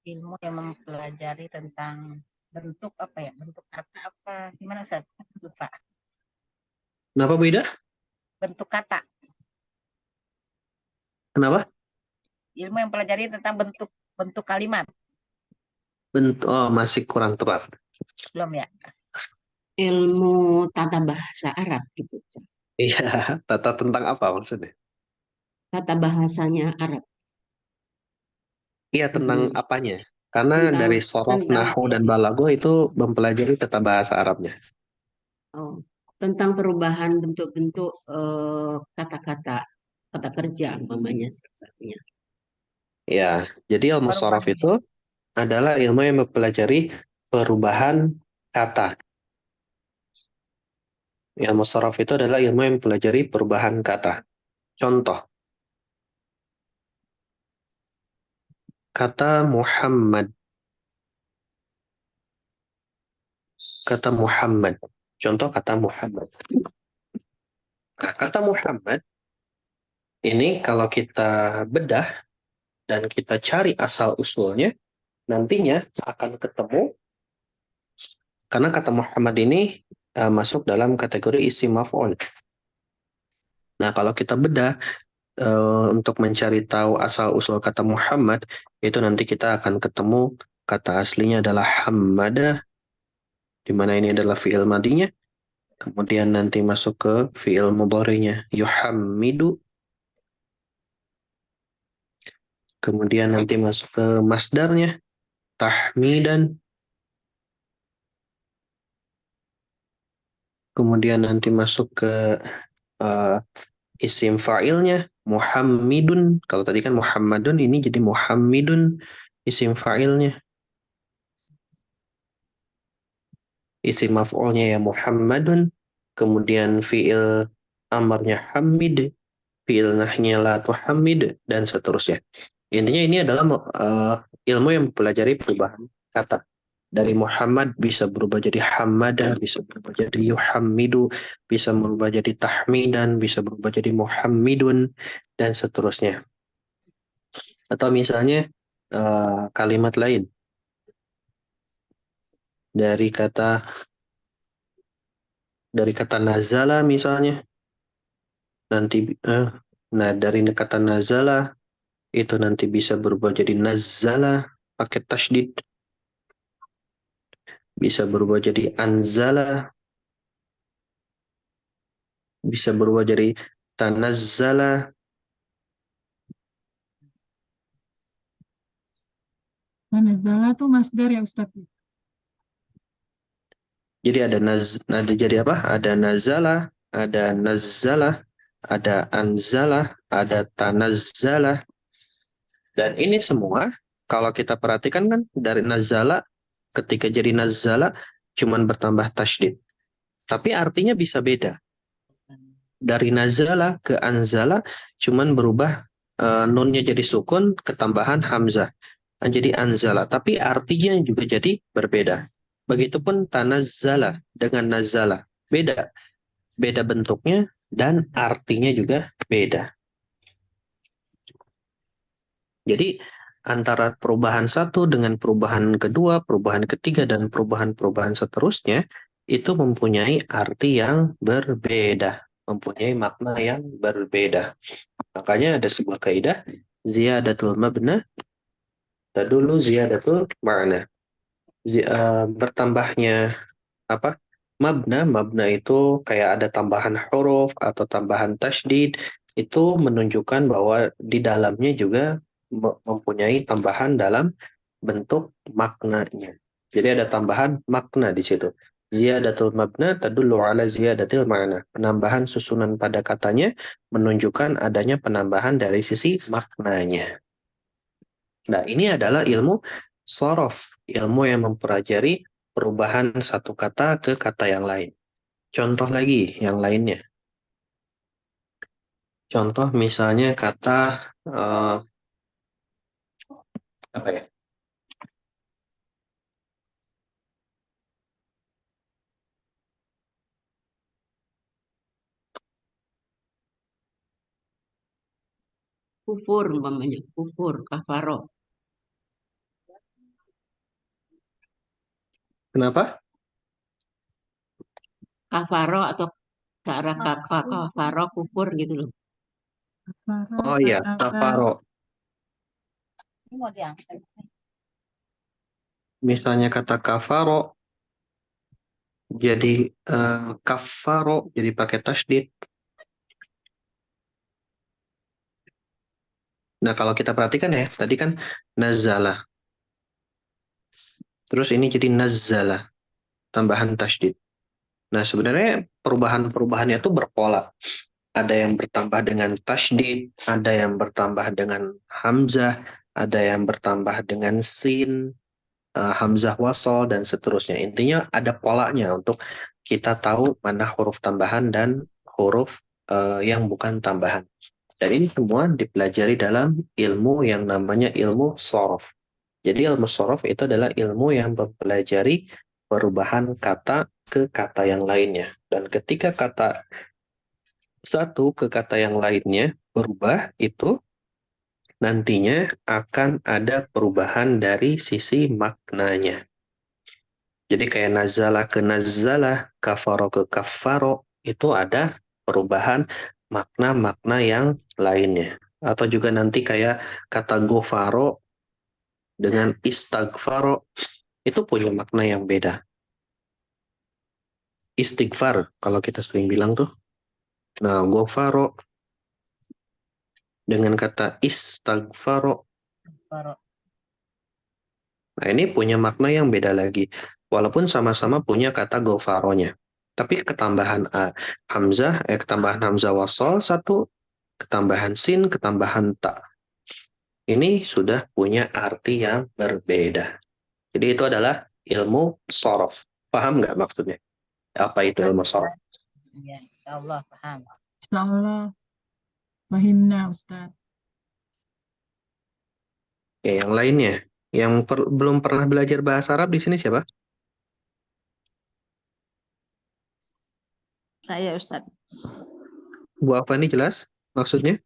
Ilmu yang mempelajari tentang bentuk apa ya? Bentuk kata apa? Gimana Ustaz? Lupa. Kenapa beda? Bentuk kata. Kenapa? Ilmu yang mempelajari tentang bentuk kalimat. Masih kurang tepat. Belum ya? Ilmu tata bahasa Arab gitu. Iya, tata tentang apa maksudnya? Tata bahasanya Arab. Iya, tentang apanya? Karena Tentang dari sorof, tentang nahu, dan balago itu mempelajari tata bahasa Arabnya. oh, tentang perubahan bentuk-bentuk kata-kata kata kerja umpamanya salah satunya. Ya, jadi ilmu sorof Perubahan. itu adalah ilmu yang mempelajari perubahan kata. Ilmu sorof itu adalah ilmu yang mempelajari perubahan kata. Contoh, kata Muhammad. Kata Muhammad. Contoh kata Muhammad. Nah, kata Muhammad ini kalau kita bedah dan kita cari asal-usulnya, nantinya akan ketemu, karena kata Muhammad ini masuk dalam kategori isim maf'ul. Nah, kalau kita bedah untuk mencari tahu asal-usul kata Muhammad, itu nanti kita akan ketemu kata aslinya adalah Hammadah, di mana ini adalah fi'il madinya. Kemudian nanti masuk ke fi'il mudhari'nya yuhammidu. Kemudian nanti masuk ke masdarnya tahmidan. Kemudian nanti masuk ke uh, isim fa'ilnya Muhammidun. Kalau tadi kan Muhammadun, ini jadi Muhammidun isim fa'ilnya. Isim maf'ulnya ya Muhammadun. Kemudian fi'il amarnya Hamid, fi'il nahnya la tuhammid, dan seterusnya. Intinya ini adalah ilmu yang mempelajari perubahan kata. Dari Muhammad bisa berubah jadi Hammadah, bisa berubah jadi Yuhammidu, bisa berubah jadi Tahmidan, bisa berubah jadi Muhammidun, dan seterusnya. Atau misalnya kalimat lain. Dari kata nazala misalnya. Nanti dari kata nazala itu nanti bisa berubah jadi nazala pakai tasydid, bisa berubah jadi anzala, bisa berubah jadi tanazzala. Manazala tuh masdar ya Ustadz. Jadi ada jadi apa? Ada nazala, ada nazzala, ada anzala, ada tanazzala. Dan ini semua kalau kita perhatikan kan dari nazala, ketika jadi nazzala cuman bertambah tasydid. Tapi artinya bisa beda. Dari nazala ke anzala cuman berubah nunnya jadi sukun, ketambahan hamzah. Jadi anzala, tapi artinya juga jadi berbeda. Begitupun tanazzala dengan nazala. Beda. Beda bentuknya dan artinya juga beda. Jadi antara perubahan satu dengan perubahan kedua, perubahan ketiga, dan perubahan-perubahan seterusnya itu mempunyai arti yang berbeda, mempunyai makna yang berbeda. Makanya ada sebuah kaidah, ziyadatul mabna tadullu ziyadatul ma'na. Bertambahnya apa? Mabna itu kayak ada tambahan huruf atau tambahan tasydid, itu menunjukkan bahwa di dalamnya juga mempunyai tambahan dalam bentuk maknanya. Jadi ada tambahan makna di situ. Ziyadatul mabna tadullu ala ziyadatil ma'na. Penambahan susunan pada katanya menunjukkan adanya penambahan dari sisi maknanya. Nah, ini adalah ilmu sorof, ilmu yang mempelajari perubahan satu kata ke kata yang lain. Contoh lagi yang lainnya. Contoh misalnya kata apa ya? Kufur umpamanya, kufur, kafaro. Kenapa? Kafaro atau ke arah kafaro, kufur gitu loh. Kafaro, Oh iya, kataba, kafaro. Ini mau diangkat. Misalnya kata kafaro jadi kafaro jadi pakai tasdid. Nah, kalau kita perhatikan ya, tadi kan nazalah. Terus ini jadi nazalah, tambahan tasdid. Nah, sebenarnya perubahan-perubahannya itu berpola. Ada yang bertambah dengan tasdid, ada yang bertambah dengan hamzah, ada yang bertambah dengan sin, hamzah wasol, dan seterusnya. Intinya ada polanya untuk kita tahu mana huruf tambahan dan huruf yang bukan tambahan. Dan ini semua dipelajari dalam ilmu yang namanya ilmu sorof. Jadi ilmu sorof itu adalah ilmu yang mempelajari perubahan kata ke kata yang lainnya. Dan ketika kata satu ke kata yang lainnya berubah, itu nantinya akan ada perubahan dari sisi maknanya. Jadi kayak nazala ke nazala, kafaro ke kafaro, itu ada perubahan makna-makna yang lainnya. Atau juga nanti kayak kata gofaro dengan istagfaro, itu punya makna yang beda. Istighfar, kalau kita sering bilang tuh. Nah, gofaro dengan kata istagfaro, Baru. nah ini punya makna yang beda lagi. Walaupun sama-sama punya kata gofaronya. Tapi ketambahan ketambahan hamzah wasol satu, ketambahan sin, ketambahan ta. Ini sudah punya arti yang berbeda. Jadi itu adalah ilmu sorof. Paham nggak maksudnya? Apa itu ilmu sorof? Ya, insya Allah paham. Insya Allah, fahimna Ustaz. Ya, yang lainnya. Yang belum pernah belajar bahasa Arab di sini siapa? Saya Ustaz. Bu Afani jelas maksudnya?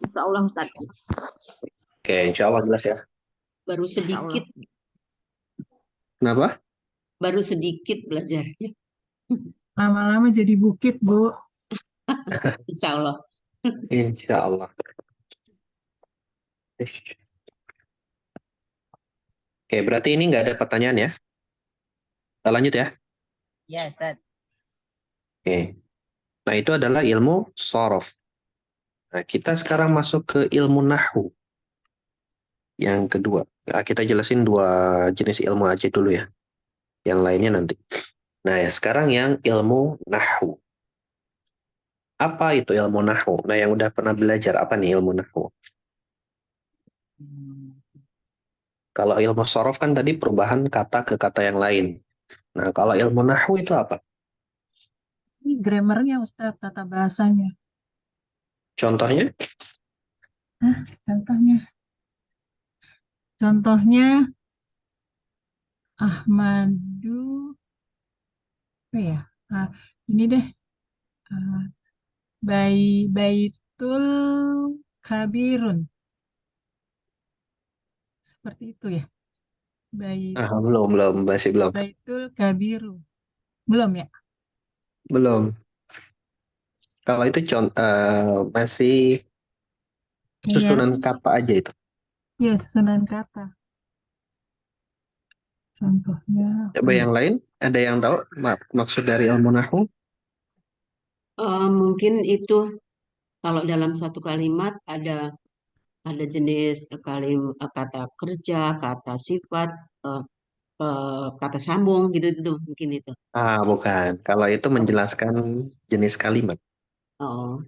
Insya Allah Ustaz. Oke, insya Allah jelas ya. Baru Insya Allah. sedikit, Kenapa? baru sedikit belajarnya. Lama-lama jadi bukit, Bu. Insya Allah. Insya Allah. Oke, berarti ini nggak ada pertanyaan ya? Kita lanjut ya. Ya, Ustaz. Oke. Nah, itu adalah ilmu sorof. Nah, kita sekarang masuk ke ilmu nahu. Yang kedua. Nah, kita jelasin dua jenis ilmu aja dulu ya. Yang lainnya nanti. Nah, ya sekarang yang ilmu nahu. Apa itu ilmu nahu? Nah, yang udah pernah belajar apa nih ilmu nahu? Kalau ilmu sorof kan tadi perubahan kata ke kata yang lain. Nah, kalau ilmu nahu itu apa? Ini grammarnya Ustaz, tata bahasanya. Contohnya? Contohnya. Contohnya, Ahmadu, apa ya? Ah, ini deh, ah, Baitul Kabirun. Seperti itu ya. Belum, masih belum. Baitul Kabiru. Belum ya? Belum. Kalau itu masih Kayak, susunan kata aja itu. ya susunan kata. Contohnya apa Coba ya? yang lain, ada yang tahu maksud dari ilmu nahu? Mungkin itu kalau dalam satu kalimat ada jenis kata kerja, kata sifat, eh, kata sambung gitu itu mungkin itu. Bukan. Kalau itu menjelaskan jenis kalimat. Oh,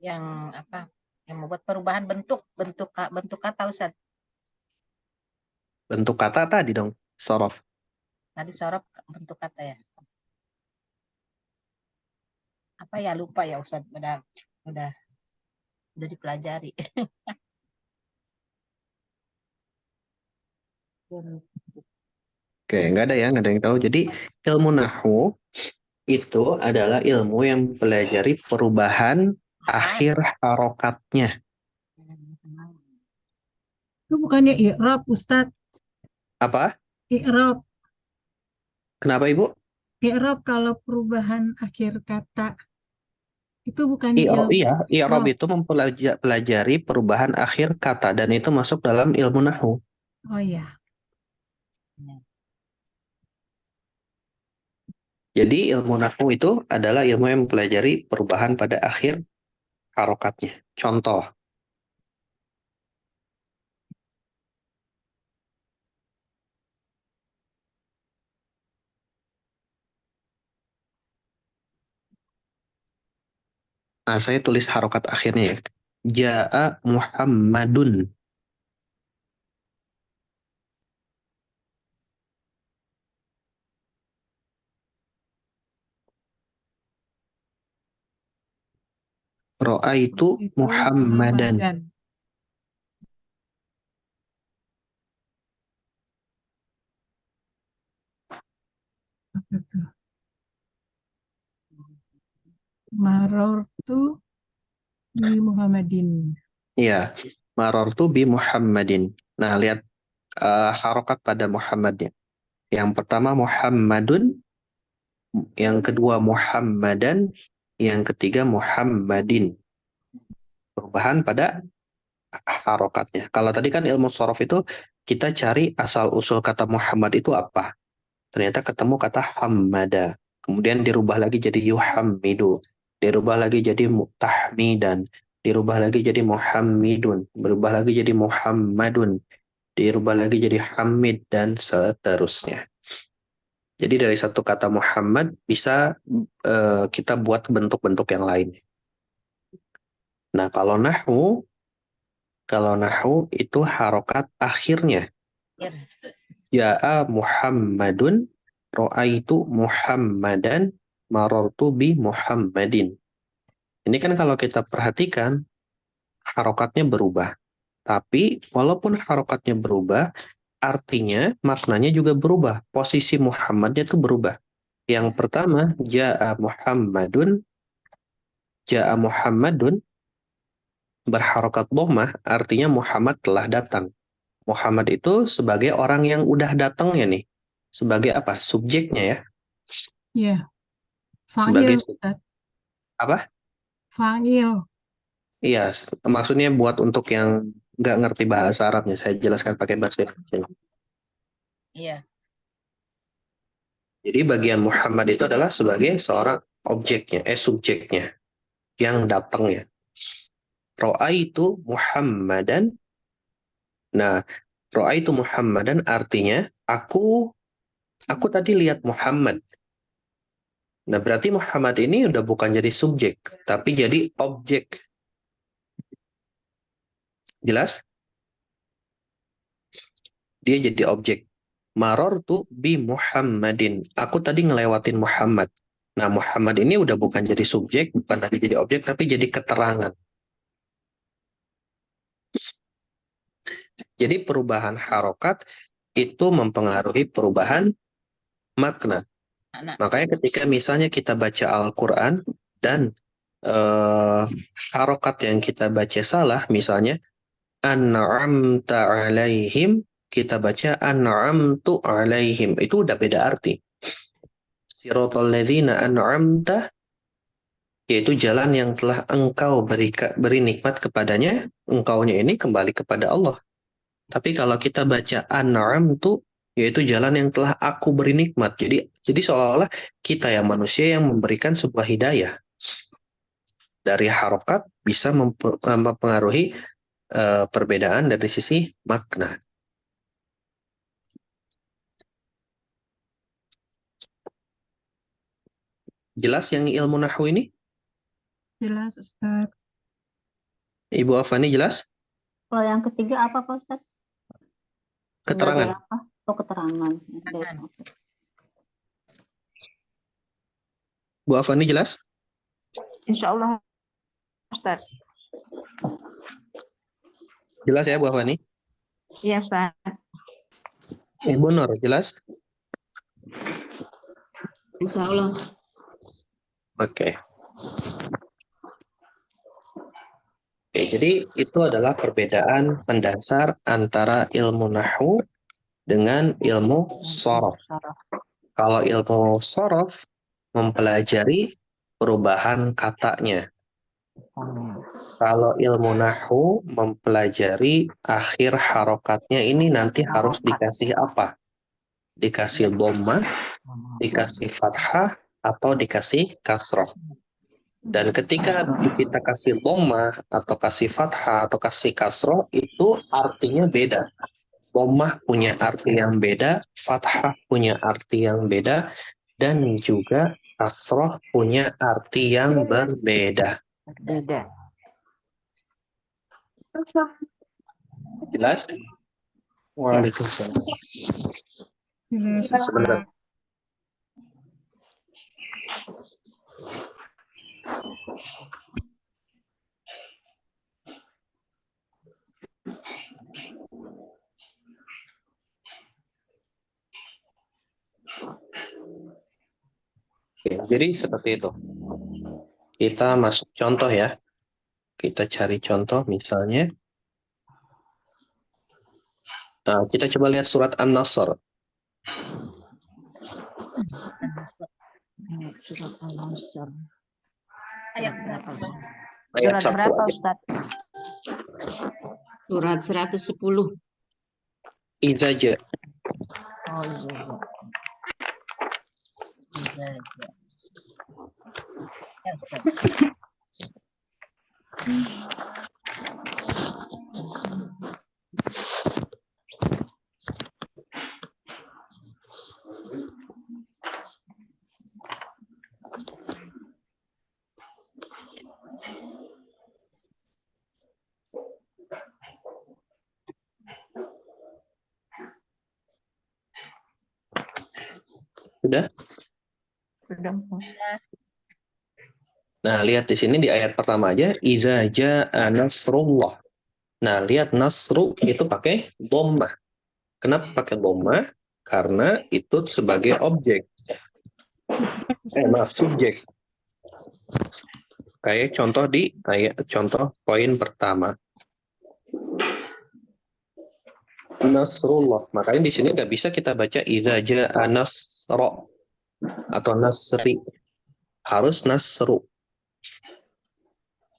Yang apa? Yang membuat perubahan bentuk kata Ustaz. Bentuk kata tadi dong, sorof. Tadi sorof bentuk kata ya. Apa ya, lupa ya Ustaz. Udah dipelajari. Oke, nggak ada yang tahu. Jadi ilmu nahwu itu adalah ilmu yang mempelajari perubahan akhir harokatnya. Itu bukannya i'rab, Ustadz. Apa? I'rab. Kenapa Ibu? I'rab kalau perubahan akhir kata. Itu bukannya ilmu Iya, i'rab i'rab. itu mempelajari perubahan akhir kata dan itu masuk dalam ilmu nahwu. Oh iya. Jadi ilmu nahwu itu adalah ilmu yang mempelajari perubahan pada akhir harokatnya. Contoh, nah saya tulis harokat akhirnya ya. Ja'a Muhammadun. Ra'aitu Itu Muhammadan. Muhammadan. Apa tuh? Marortu bi Muhammadin. Iya, marartu bi Muhammadin. Nah, lihat harokat pada Muhammadnya. Yang pertama Muhammadun, yang kedua Muhammadan, yang ketiga Muhammadin. Perubahan pada harokatnya. Kalau tadi kan ilmu sorof itu kita cari asal usul kata Muhammad itu apa. Ternyata ketemu kata hammada. Kemudian dirubah lagi jadi yuhammidu. Dirubah lagi jadi tahmidan. Dirubah lagi jadi muhammidun. Berubah lagi jadi muhammadun. Dirubah lagi jadi hamid dan seterusnya. Jadi dari satu kata Muhammad bisa kita buat bentuk-bentuk yang lain. Nah, kalau nahwu itu harokat akhirnya. Ja'a Muhammadun, ro'aitu Muhammadan, marartu bi Muhammadin. Ini kan kalau kita perhatikan, harokatnya berubah. Tapi walaupun harokatnya berubah, artinya maknanya juga berubah. Posisi Muhammadnya itu berubah. Yang pertama, Ja'a Muhammadun berharokat dhammah, artinya Muhammad telah datang. Muhammad itu sebagai orang yang udah datangnya nih. Sebagai apa? Subjeknya ya. Iya. Sebagai Fa'il, Ustadz. apa? Fa'il. Iya, maksudnya buat untuk yang nggak ngerti bahasa Arabnya, saya jelaskan pakai bahasa Indonesia. Iya. Jadi bagian Muhammad itu adalah sebagai seorang subjeknya, yang datangnya. Ro'aitu Muhammadan. Nah, Ro'aitu Muhammadan artinya aku tadi lihat Muhammad. Nah, berarti Muhammad ini udah bukan jadi subjek, tapi jadi objek. Jelas? Dia jadi objek. Marartu bi Muhammadin. Aku tadi ngelewatin Muhammad. Nah, Muhammad ini udah bukan jadi subjek, bukan lagi jadi objek, tapi jadi keterangan. Jadi perubahan harokat itu mempengaruhi perubahan makna. Makanya ketika misalnya kita baca Al-Quran dan harokat yang kita baca salah, misalnya an'amta alaihim, kita baca an'amtu alaihim, itu udah beda arti. Siratal ladzina an'amta, yaitu jalan yang telah engkau beri nikmat kepadanya, engkaunya ini kembali kepada Allah. Tapi kalau kita baca an'amtu, yaitu jalan yang telah aku beri nikmat. Jadi seolah-olah kita yang manusia yang memberikan sebuah hidayah. Dari harokat bisa mempengaruhi perbedaan dari sisi makna. Jelas yang ilmu nahwu ini? Jelas, Ustadz. Ibu Afani jelas? Kalau yang ketiga apa Pak Ustadz? Sebagai Keterangan. apa? Oh, keterangan. Oke. Bu Afani jelas? Insya Allah Ustadz. Jelas ya Bu Afani? Iya Ustadz. Ibu Nur jelas? Insya Allah. Oke. Oke, jadi itu adalah perbedaan mendasar antara ilmu nahwu dengan ilmu shorof. Kalau ilmu shorof mempelajari perubahan katanya. Kalau ilmu nahwu mempelajari akhir harokatnya ini nanti harus dikasih apa? Dikasih dhammah, dikasih fathah, atau dikasih kasroh. Dan ketika kita kasih dhammah atau kasih fathah atau kasih kasroh itu artinya beda. Dhammah punya arti yang beda, fathah punya arti yang beda, dan juga kasroh punya arti yang berbeda. Jelas? Waalaikumsalam. Jelas, Sebentar. Ustaz. Oke, jadi seperti itu. Kita masuk contoh ya. Kita cari contoh misalnya. Nah, kita coba lihat surat An-Nasr. Surat Al-Nasr. Ayat berapa? Ayat Surat 1 berapa aja. Ustadz? Surat 110. Idza ja. Oh iya. Ya, Ustaz. Sudah? Sudah. Nah, lihat di sini di ayat pertama aja, idza jaa nasrullah. Nah, lihat nasru itu pakai dhammah. Kenapa pakai dhammah? Karena itu sebagai objek. Maaf, subjek. Kayak contoh di ayat contoh poin pertama. Nasrullah. Makanya di sini nggak bisa kita baca idza jaa nasra atau nasri. Harus nasru.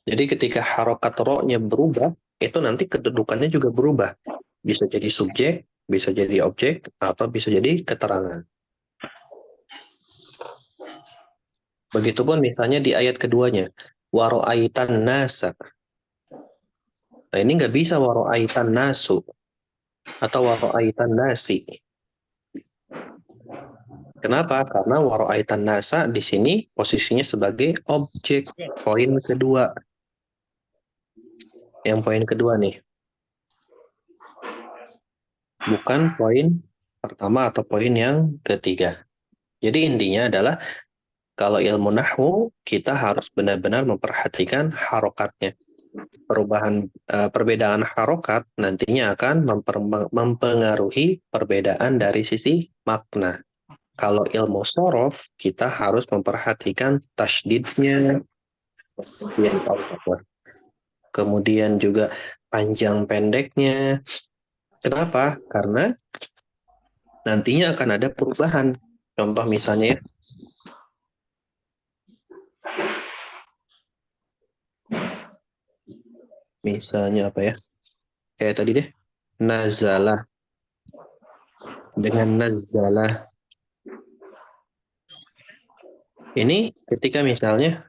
Jadi ketika harokat ro-nya berubah, itu nanti kedudukannya juga berubah. Bisa jadi subjek, bisa jadi objek, atau bisa jadi keterangan. Begitupun misalnya di ayat keduanya, waro'aitan nasa. Nah ini nggak bisa waro'aitan nasu, atau waro'aitan nasi. Kenapa? Karena waro'aitan nasa di sini posisinya sebagai objek. Poin kedua. Yang poin kedua nih. Bukan poin pertama atau poin yang ketiga. Jadi intinya adalah kalau ilmu nahwu kita harus benar-benar memperhatikan harokatnya. Perbedaan harokat nantinya akan mempengaruhi perbedaan dari sisi makna. Kalau ilmu shorof kita harus memperhatikan tasydidnya, kemudian juga panjang pendeknya. Kenapa? Karena nantinya akan ada perubahan. Contoh misalnya ya, misalnya apa ya? Kayak tadi deh, nazalah dengan nazalah. Ini ketika misalnya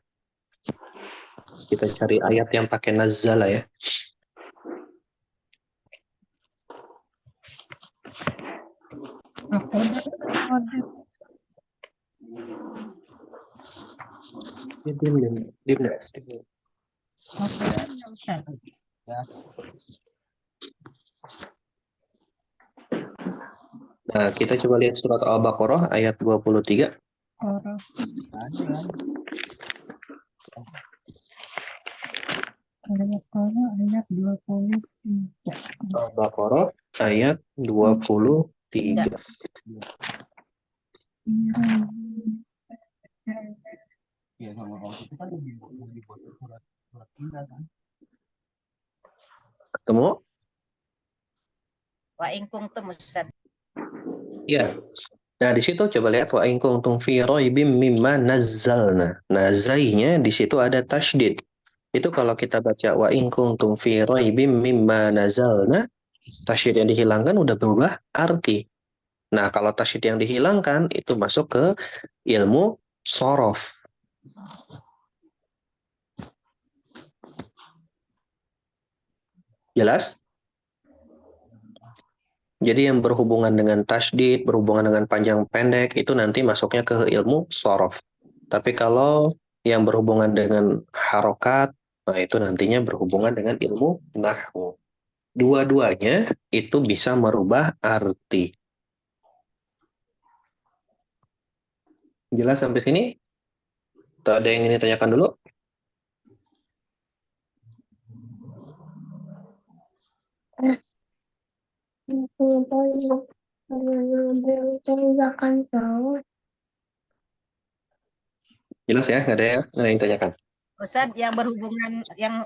kita cari ayat yang pakai nazalah ya. Diam. Al-Qurannya Ustaz. Nah, kita coba lihat surat Al-Baqarah ayat 23. Surah. Al-Baqarah ayat 23. Al-Baqarah ayat 23. Ketemu? Wa in kuntum Ustaz. Ya. Nah, di situ coba lihat wa in kuntum fi raibim mimma nazzalna. Nah, zainya di situ ada tasydid. Itu kalau kita baca wa in kuntum fi raibim mimma nazzalna, tasydid yang dihilangkan udah berubah arti. Nah, kalau tasydid yang dihilangkan itu masuk ke ilmu sorof. Jelas? Jadi yang berhubungan dengan tasydid, berhubungan dengan panjang pendek, itu nanti masuknya ke ilmu sorof. Tapi kalau yang berhubungan dengan harokat, nah itu nantinya berhubungan dengan ilmu nahwu. Dua-duanya itu bisa merubah arti. Jelas sampai sini? Atau ada yang ingin ditanyakan dulu? Jelas ya? Nggak ada yang ditanyakan? Ustaz, yang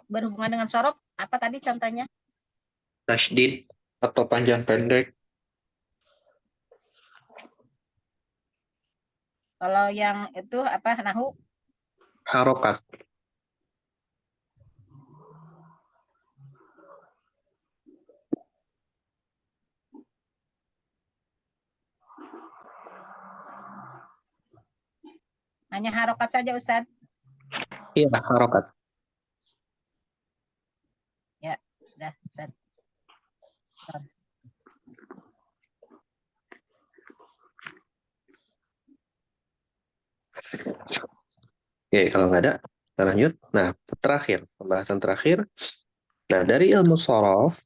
berhubungan dengan sorof apa tadi contohnya? Tasydid atau panjang pendek? Kalau yang itu apa nahu? Harokat. Hanya harokat saja Ustaz. Iya, harokat. Ya, sudah Ustaz. Oke, kalau nggak ada, kita lanjut. Nah, terakhir, pembahasan terakhir. Nah, dari ilmu sorof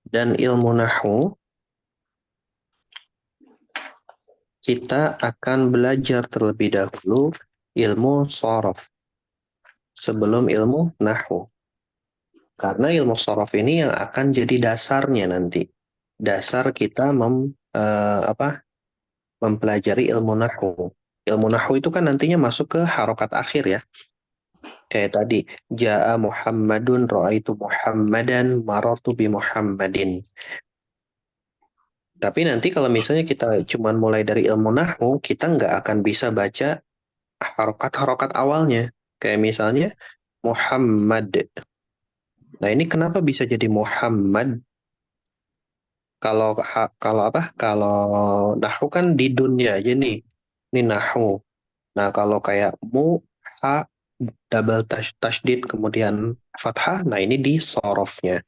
dan ilmu nahwu, kita akan belajar terlebih dahulu ilmu sorof sebelum ilmu nahwu. Karena ilmu sorof ini yang akan jadi dasarnya nanti. Dasar kita mempelajari ilmu nahwu. Ilmu nahwu itu kan nantinya masuk ke harokat akhir ya. Kayak tadi, Ja'a Muhammadun, Ra'aitu Muhammadan, Marartu bi Muhammadin. Tapi nanti kalau misalnya kita cuma mulai dari ilmu nahwu, kita nggak akan bisa baca harokat-harokat awalnya. Kayak misalnya Muhammad. Nah ini kenapa bisa jadi Muhammad? Kalau nahwu kan di dunia aja nih. Ini nahwu. Nah kalau kayak ha double tasydid kemudian fathah, nah ini di sorofnya.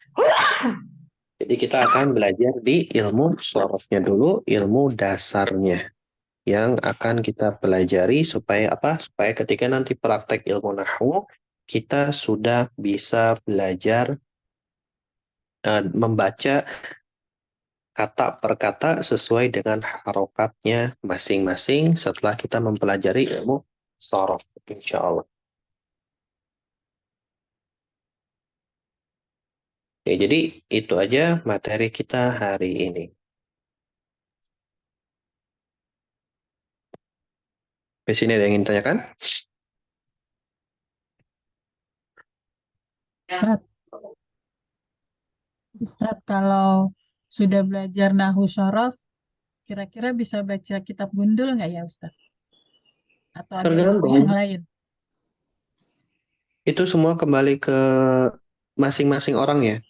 Jadi kita akan belajar di ilmu sorofnya dulu, ilmu dasarnya yang akan kita pelajari supaya apa? Supaya ketika nanti praktek ilmu nahwu kita sudah bisa belajar membaca kata per kata sesuai dengan harokatnya masing-masing setelah kita mempelajari ilmu sorof, insya Allah. Ya, jadi itu aja materi kita hari ini. Di sini ada yang ingin tanyakan? Ustaz, Ustaz, kalau sudah belajar nahu sorof, kira-kira bisa baca kitab gundul nggak ya Ustaz? Atau ada ilmu Tergantung. yang lain? Itu semua kembali ke masing-masing orang ya.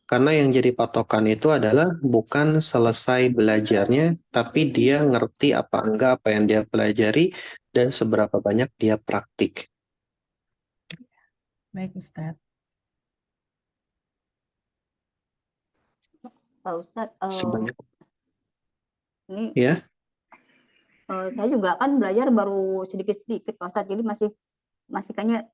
Karena yang jadi patokan itu adalah bukan selesai belajarnya, tapi dia ngerti apa enggak apa yang dia pelajari dan seberapa banyak dia praktik. Baik Ustaz. Pak Ustadz, Sebanyak ini ya. saya juga kan belajar baru sedikit-sedikit Pak Ustadz, jadi masih masih kayaknya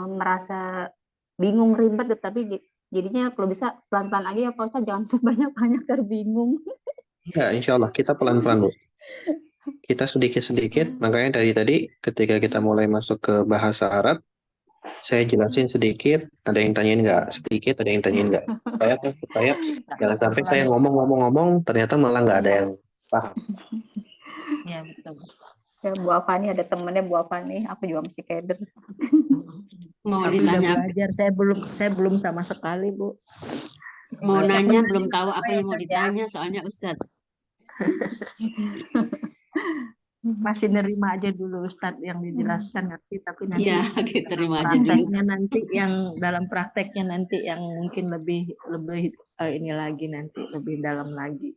merasa bingung ribet, tapi jadinya kalau bisa pelan-pelan aja ya Pak Ustadz, jangan banyak-banyak terbingung. Ya, insya Allah kita pelan-pelan, Bu. Kita sedikit-sedikit, makanya dari tadi ketika kita mulai masuk ke bahasa Arab, saya jelasin sedikit, ada yang tanyain nggak? Sedikit, ada yang tanyain nggak? Supaya jangan sampai saya ngomong-ngomong, ternyata malah nggak ada yang paham. Ya, betul. Ya, Bu Afani ada temennya Bu Afani, aku juga masih keder. Mau Aku udah ditanya, belajar, saya belum sama sekali Bu. mau Banyak nanya pertanyaan belum tahu apa apa ya, yang mau Ustadz, ya? ditanya, soalnya Ustadz. Masih nerima aja dulu Ustadz yang dijelaskan ngerti, tapi nanti Iya, kita terima aja dulu. dalam prakteknya nanti yang mungkin lebih ini lagi, nanti lebih dalam lagi.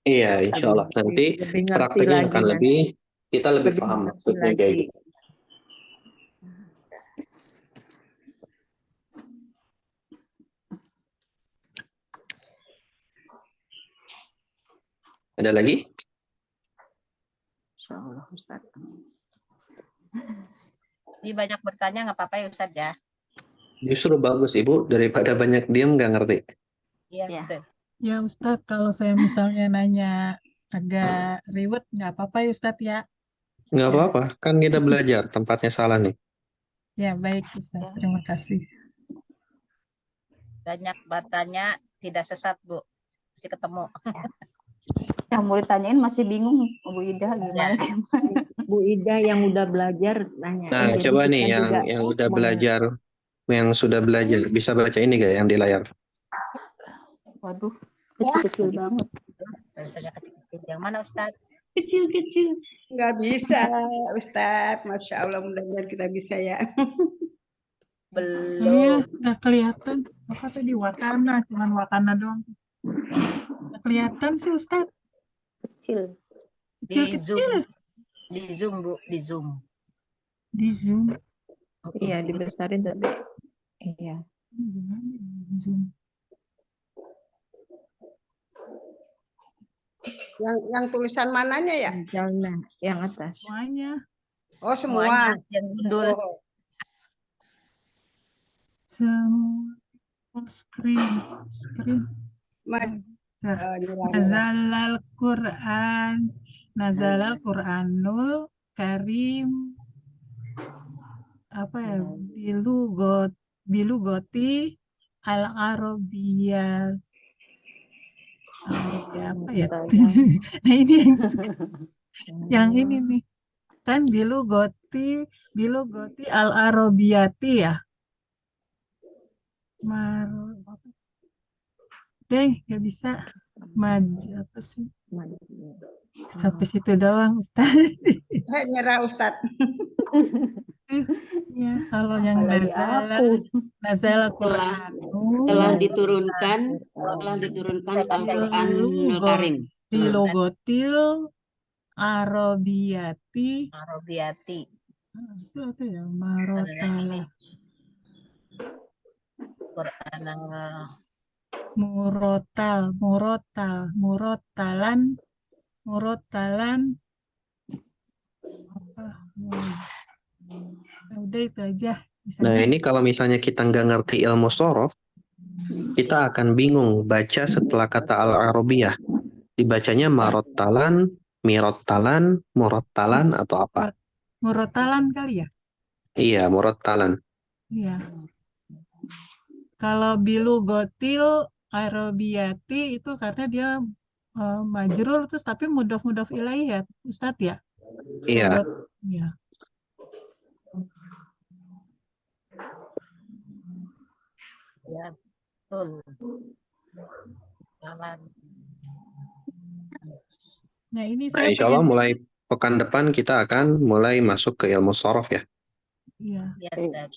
Iya, insya Allah. Nanti Lebih ngerti prakteknya lagi akan nanti. kita lebih Lebih paham ngerti maksudnya kayak lagi. gitu. Ada lagi? Insya Allah Ustadz. Jadi banyak bertanya nggak apa-apa ya Ustadz ya? Justru bagus, Ibu. Daripada banyak diem nggak ngerti. Iya, Ya. betul. Ya Ustadz, kalau saya misalnya nanya agak ribet, nggak apa-apa ya Ustadz ya. Nggak apa-apa, kan kita belajar. Tempatnya salah nih. Ya baik Ustadz, terima kasih. Banyak bertanya tidak sesat Bu, pasti ketemu. Yang mau ditanyain masih bingung Bu Ida gimana? Bu Ida yang udah belajar nanya. Nah, coba nih yang udah belajar, yang sudah belajar, bisa baca ini nggak yang di layar? Waduh, kecil-kecil banget. Tulisannya kecil-kecil. Yang mana Ustadz? Kecil-kecil. Nggak bisa, Ustadz. Masya Allah, mudah-mudahan kita bisa ya. Belum. Nggak kelihatan. Apa tadi Wakana, cuman Wakana doang. Nggak kelihatan sih Ustadz. Kecil. Di Zoom. Kecil-kecil. Di Zoom Bu, di Zoom. Di Zoom. Iya, dibesarin tapi. Iya. Zoom. Yang tulisan mananya ya? Misalnya yang atas. Semuanya. Oh, semua. Semuanya yang gundul. Oh, Semua. Full screen. Nazalal Quran. Nazalal Quranul Karim. Apa ya? Bilu goti al-Arabiyah. Apa ya? Nah ini yang ini nih. Kan bilu goti al-Arabiyati ya. Deh, nggak bisa. Apa sih? Sampai situ doang, Ustaz. nyerah Ustadz. Ya, kalau yang Nazala Quran. Telah diturunkan Al-Quranul Karim. Bilogotil Arabiyati. Itu apa ya? Marotala. Murotalan apa? Udah itu aja. Nah, ini kalau misalnya kita nggak ngerti ilmu sorof, kita akan bingung baca setelah kata al-arabiyah. Dibacanya marottalan, mirottalan, morottalan, atau apa? Murotalan kali ya? Iya, morottalan. Iya. Kalau bilu gotil Arabiyati itu karena dia majrur terus tapi mudhof ilaih ya Ustadz ya? Iya. Iya. Ya, betul. Jalan. Nah ini Nah, saya insya Allah mulai pekan depan kita akan mulai masuk ke ilmu sorof ya. Iya. Ya, Ustadz.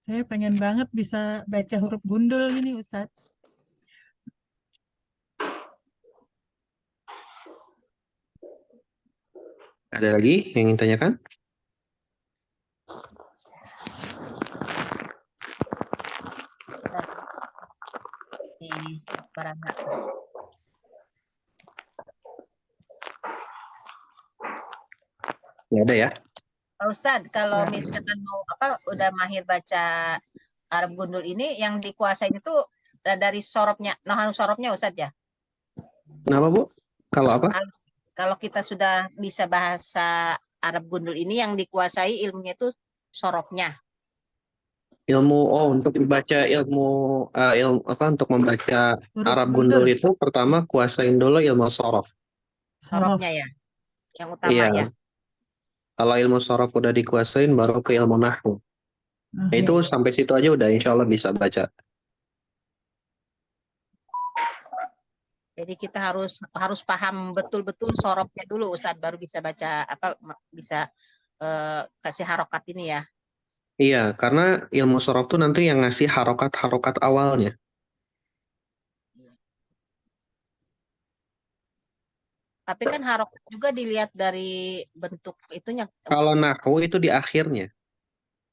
Saya pengen banget bisa baca huruf gundul ini Ustadz. Ada lagi yang ingin tanyakan? Di Barangga. Nggak ada ya? Pak Ustadz, kalau Ya. misalkan mau udah mahir baca Arab gundul ini, yang dikuasain itu dari sorobnya, nahan sorobnya Ustadz ya. Kenapa, Bu? Kalau apa? Kalau kita sudah bisa bahasa Arab gundul ini, yang dikuasai ilmunya itu sorobnya. Untuk membaca untuk membaca Huruf Arab gundul. gundul itu pertama kuasain dulu ilmu sorof. Sorof. Sorobnya ya, yang utama Iya. ya. Kalau ilmu sorof udah dikuasain baru ke ilmu nahwu. Nah, Nah, itu sampai situ aja udah insya Allah bisa baca. Jadi kita harus paham betul-betul sorobnya dulu Ustadz, baru bisa baca bisa kasih harokat ini ya. Iya, karena ilmu sorof tuh nanti yang ngasih harokat-harokat awalnya. Tapi kan harokat juga dilihat dari bentuk itunya Kalau nahwu itu di akhirnya.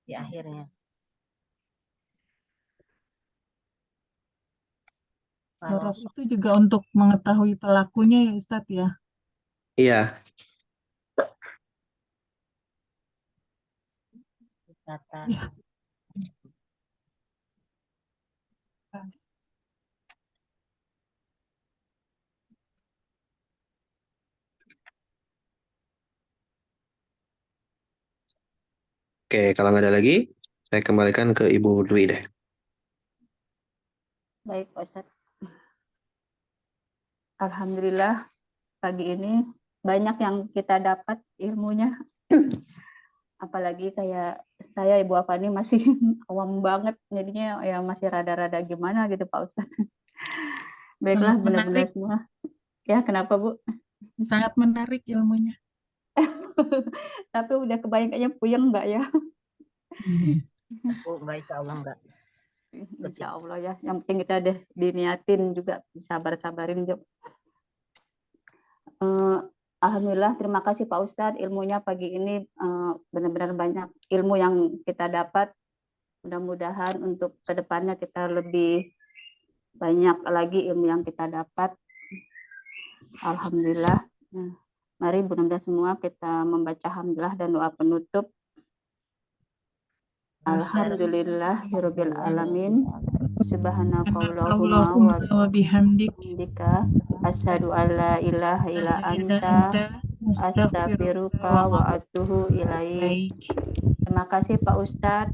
di akhirnya. Kalau sorof itu juga untuk mengetahui pelakunya ya Ustadz ya. Iya, kata Ya. oke, kalau nggak ada lagi, saya kembalikan ke Ibu Dwi deh. Baik, Pak Ustadz. Alhamdulillah pagi ini banyak yang kita dapat ilmunya. Apalagi kayak saya Ibu Afani masih awam banget, jadinya ya masih rada-rada gimana gitu Pak Ustadz. Baiklah, Sangat benar-benar menarik. semua. Ya, kenapa Bu? Sangat menarik ilmunya. Tapi udah kebanyakannya puyeng nggak ya? enggak, insya Allah enggak. Insya Allah ya. Yang penting kita deh diniatin juga, sabar-sabarin juga. Alhamdulillah, terima kasih Pak Ustadz. Ilmunya pagi ini benar-benar banyak ilmu yang kita dapat. Mudah-mudahan untuk kedepannya kita lebih banyak lagi ilmu yang kita dapat. Alhamdulillah. Mari benar-benar semua kita membaca hamdalah dan doa penutup. Alhamdulillahirabbil alamin. Subhanakallahumma wa bihamdik bihamdika asyhadu alla ilaha illa anta astaghfiruka wa atubu ilaik. Terima kasih Pak Ustadz.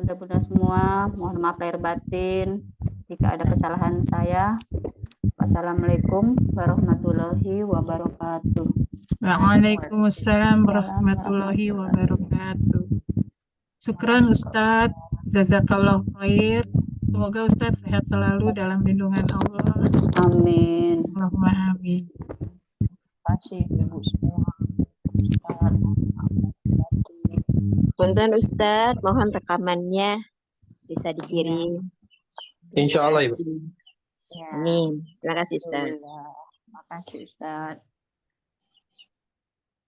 Mudah-mudahan semua mohon maaf lahir batin jika ada kesalahan saya. Wassalamualaikum warahmatullahi wabarakatuh. Waalaikumsalam warahmatullahi wabarakatuh. Syukran Ustadz, jazakallah khair. Semoga Ustadz sehat selalu dalam lindungan Allah. Amin. Allahumma amin. Terima kasih Ibu semua. Punten Ustadz, mohon rekamannya bisa dikirim. Insya Allah, Ibu. Amin. Terima kasih Ustadz. Terima kasih Ustadz.